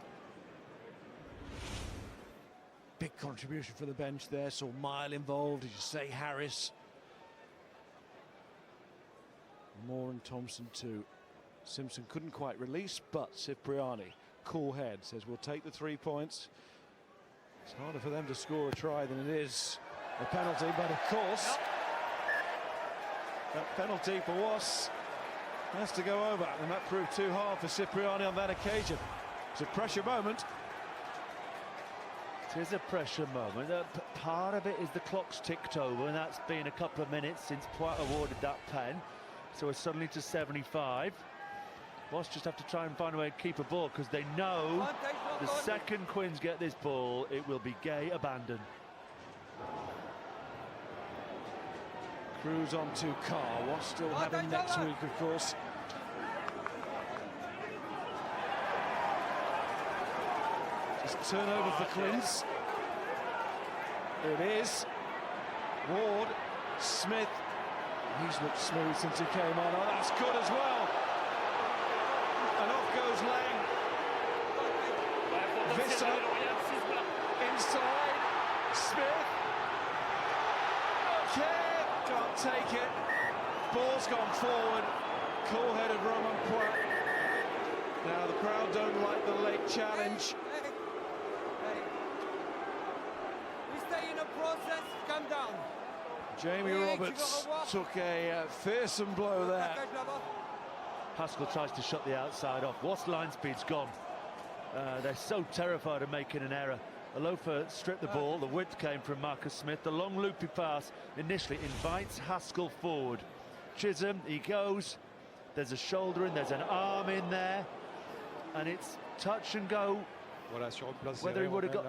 Big contribution for the bench there. Saw Mile involved. Did you say Harris? Moore and Thompson too. Simpson couldn't quite release, but Cipriani, cool head, says we'll take the 3 points. It's harder for them to score a try than it is a penalty, but of course, that penalty for Wasps has to go over, and that proved too hard for Cipriani on that occasion. It's a pressure moment. It is a pressure moment. Part of it is the clock's ticked over, and that's been a couple of minutes since Poit awarded that pen. So we're suddenly to 75. Wasps just have to try and find a way to keep a ball, because they know the second Quins get this ball, it will be gay abandon. Cruz on to Carr. Wasps still have him next week, of course. Just turnover for Quins. It is Ward, Smith. He's looked smooth since he came on. Oh, that's good as well. And off goes Lang. Visser inside. Smith. Okay, can't take it. Ball's gone forward. Cool-headed Roman Poit. Now the crowd don't like the late challenge. We stay in a process. Come down. Jamie Roberts took a fearsome blow there. Haskell tries to shut the outside off. Wasps' line speed's gone. They're so terrified of making an error. Alofa stripped the ball. The width came from Marcus Smith. The long loopy pass initially invites Haskell forward. Chisholm, he goes. There's a shoulder in, there's an arm in there. And it's touch and go. Whether he would have got...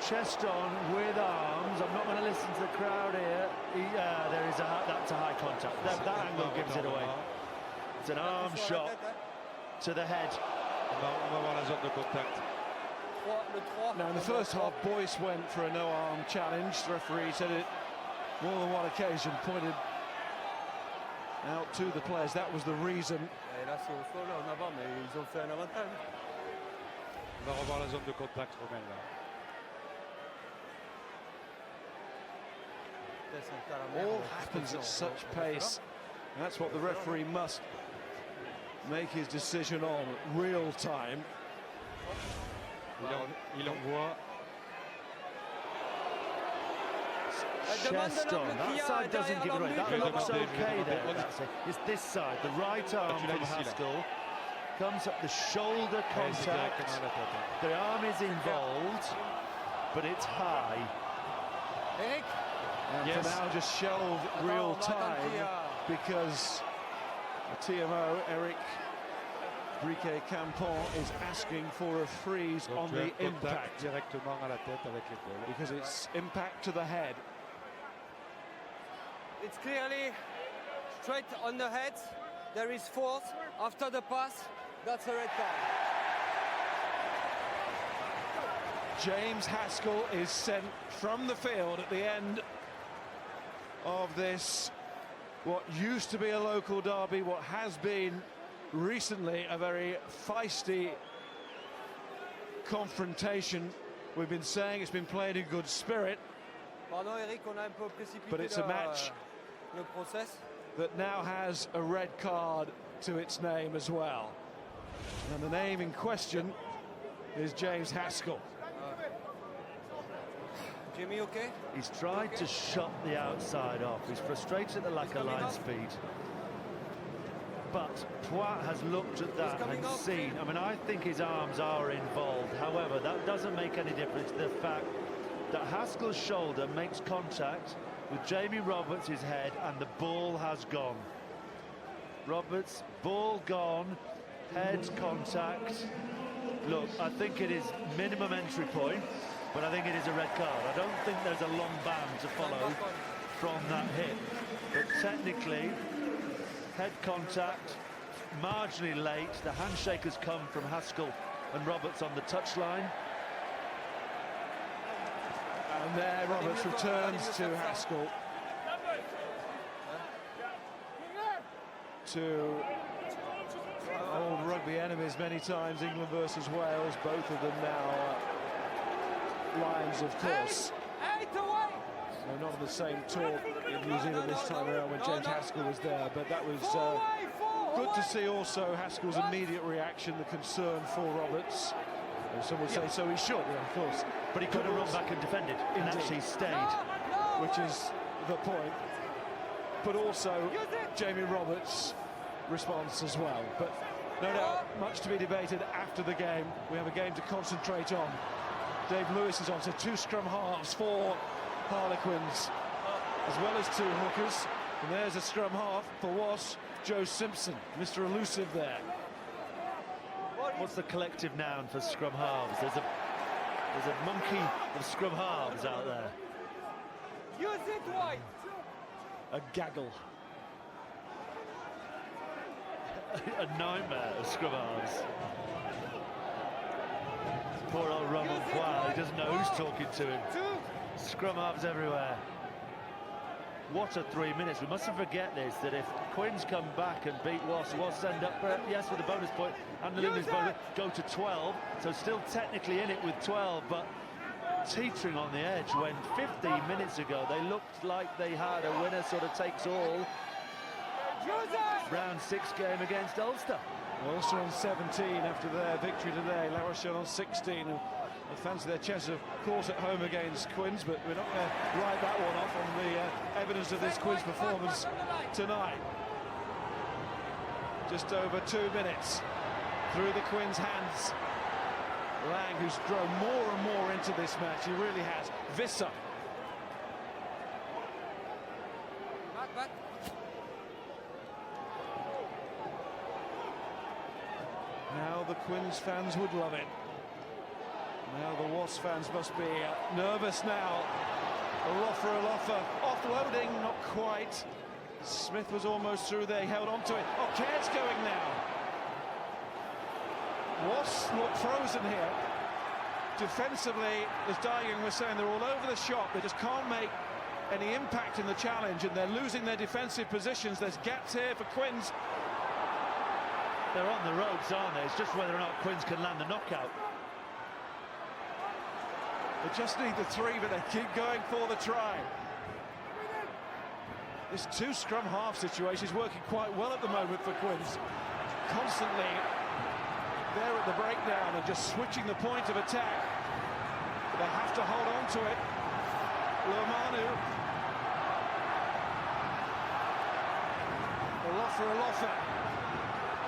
Chest on with arms. I'm not going to listen to the crowd here. That's a high contact. That angle gives it away. It's an arm shot to the head. Now in the first half, Boyce went for a no-arm challenge. The referee said it more than one occasion, pointed out to the players. That was the reason. All happens at such pace. And that's what the referee must make his decision on, real time. Chest on. That side doesn't give it away. That looks okay there. It's this side. The right arm from Haskell comes up, the shoulder contact. The arm is involved, but it's high. And for now, just shelve real time because the TMO, Eric Briquet-Campon, is asking for a freeze on the impact because it's impact to the head. It's clearly straight on the head. There is force after the pass. That's a red card. James Haskell is sent from the field at the end of this, what used to be a local derby, what has been recently a very feisty confrontation. We've been saying it's been played in good spirit, but it's a match that now has a red card to its name as well. And the name in question is James Haskell. Jimmy, okay? He's tried to shut the outside off. He's frustrated at the lack of line speed. But Poit has looked at that and seen. I mean, I think his arms are involved. However, that doesn't make any difference to the fact that Haskell's shoulder makes contact with Jamie Roberts' head, and the ball has gone. Roberts, ball gone, head contact. Look, I think it is minimum entry point, but I think it is a red card. I don't think there's a long ban to follow from that hit. But technically, head contact, marginally late. The handshake has come from Haskell and Roberts on the touchline. And there Roberts returns to Haskell. To old rugby enemies many times, England versus Wales, both of them now Lions, of course. They're not on the same tour in New Zealand this time around when James Haskell was there, but that was good to see also Haskell's immediate reaction, the concern for Roberts. Some would say so he should, yeah, of course. But he could have run back and defended and actually stayed. Which is the point. But also Jamie Roberts' response as well. But no doubt, much to be debated after the game. We have a game to concentrate on. Dave Lewis is on, so 2 scrum halves for Harlequins, as well as 2 hookers. And there's a scrum half for Wasps, Joe Simpson, Mr. Elusive there. What's the collective noun for scrum halves? There's a monkey of scrum halves out there. Use it, White! A gaggle. A nightmare of scrum halves. Poor old Roman Poir, he doesn't know who's talking to him. Scrum halves everywhere. What a 3 minutes. We mustn't forget this, that if Quins come back and beat Wasps end up, yes, with a bonus point and the Luminous bonus, go to 12. So still technically in it with 12, but teetering on the edge when 15 minutes ago they looked like they had a winner sort of takes all round 6 game against Ulster. Ulster on 17 after their victory today. La Rochelle on 16. They fancy their chance, of course, at home against Quins, but we're not going to write that one off on the evidence of this Quins performance tonight. Just over 2 minutes through the Quins' hands. Lang, who's grown more and more into this match, he really has. Visser. Back. Now the Quins fans would love it. Now the Wasps fans must be nervous now. Alofa, offloading, not quite. Smith was almost through there, he held on to it. Oh, Cairns going now. Wasps look frozen here. Defensively, as Daigen was saying, they're all over the shop. They just can't make any impact in the challenge, and they're losing their defensive positions. There's gaps here for Quins. They're on the ropes, aren't they? It's just whether or not Quins can land the knockout. They just need the 3, but they keep going for the try. This 2 scrum half situation is working quite well at the moment for Quins. Constantly there at the breakdown and just switching the point of attack. They have to hold on to it. Luamanu. Alofa.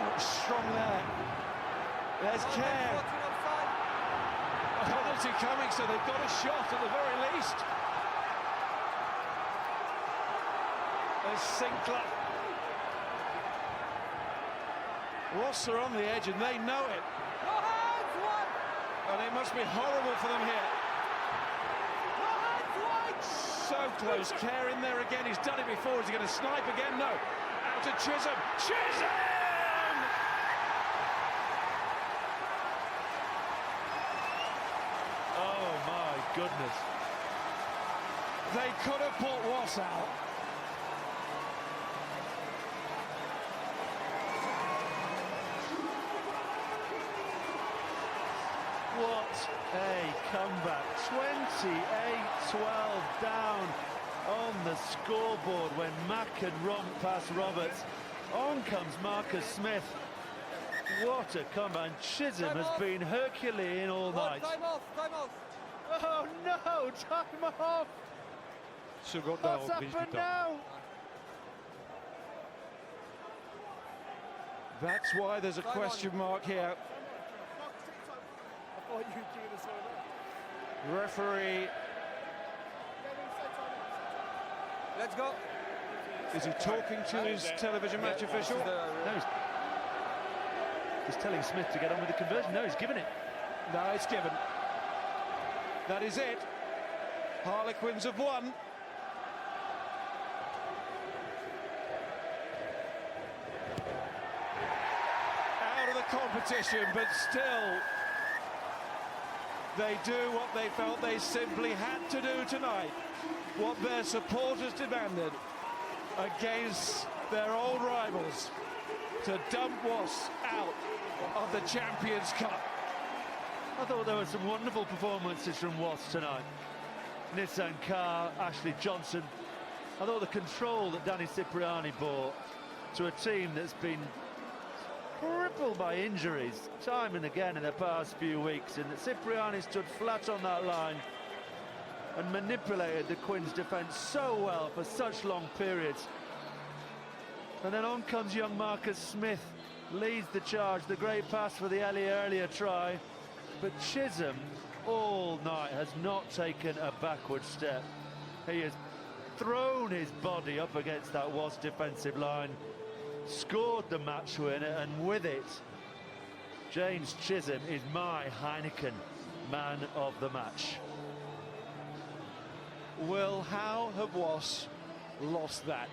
Oh, strong there. There's Care. A penalty coming, so they've got a shot at the very least. There's Sinclair. Ross are on the edge and they know it. And it must be horrible for them here. So close. Care in there again. He's done it before. Is he going to snipe again? No. Out to Chisholm. Chisholm! Oh my goodness. They could have put Ross out. What a comeback. 28-12 down on the scoreboard when Mack can romp past Roberts. On comes Marcus Smith. What a comeback. And Chisholm has been Herculean all night. Time off. Oh no, time off. What's happened now? That's why there's a question mark here. Referee. Let's go. Is he talking to his television match official? No, he's telling Smith to get on with the conversion. No, he's given it. No, it's given. That is it. Harlequins have won. Out of the competition, but still they do what they felt they simply had to do tonight, what their supporters demanded against their old rivals, to dump Wasps out of the Champions Cup. I thought there were some wonderful performances from Wasps tonight. Nissan Carr, Ashley Johnson. I thought the control that Danny Cipriani brought to a team that's been crippled by injuries time and again in the past few weeks, and Cipriani stood flat on that line and manipulated the Quins' defence so well for such long periods. And then on comes young Marcus Smith, leads the charge, the great pass for the Ellie earlier try, but Chisholm all night has not taken a backward step. He has thrown his body up against that Wasps defensive line, scored the match winner, and with it, James Chisholm is my Heineken man of the match. Well, how have Wasps lost that?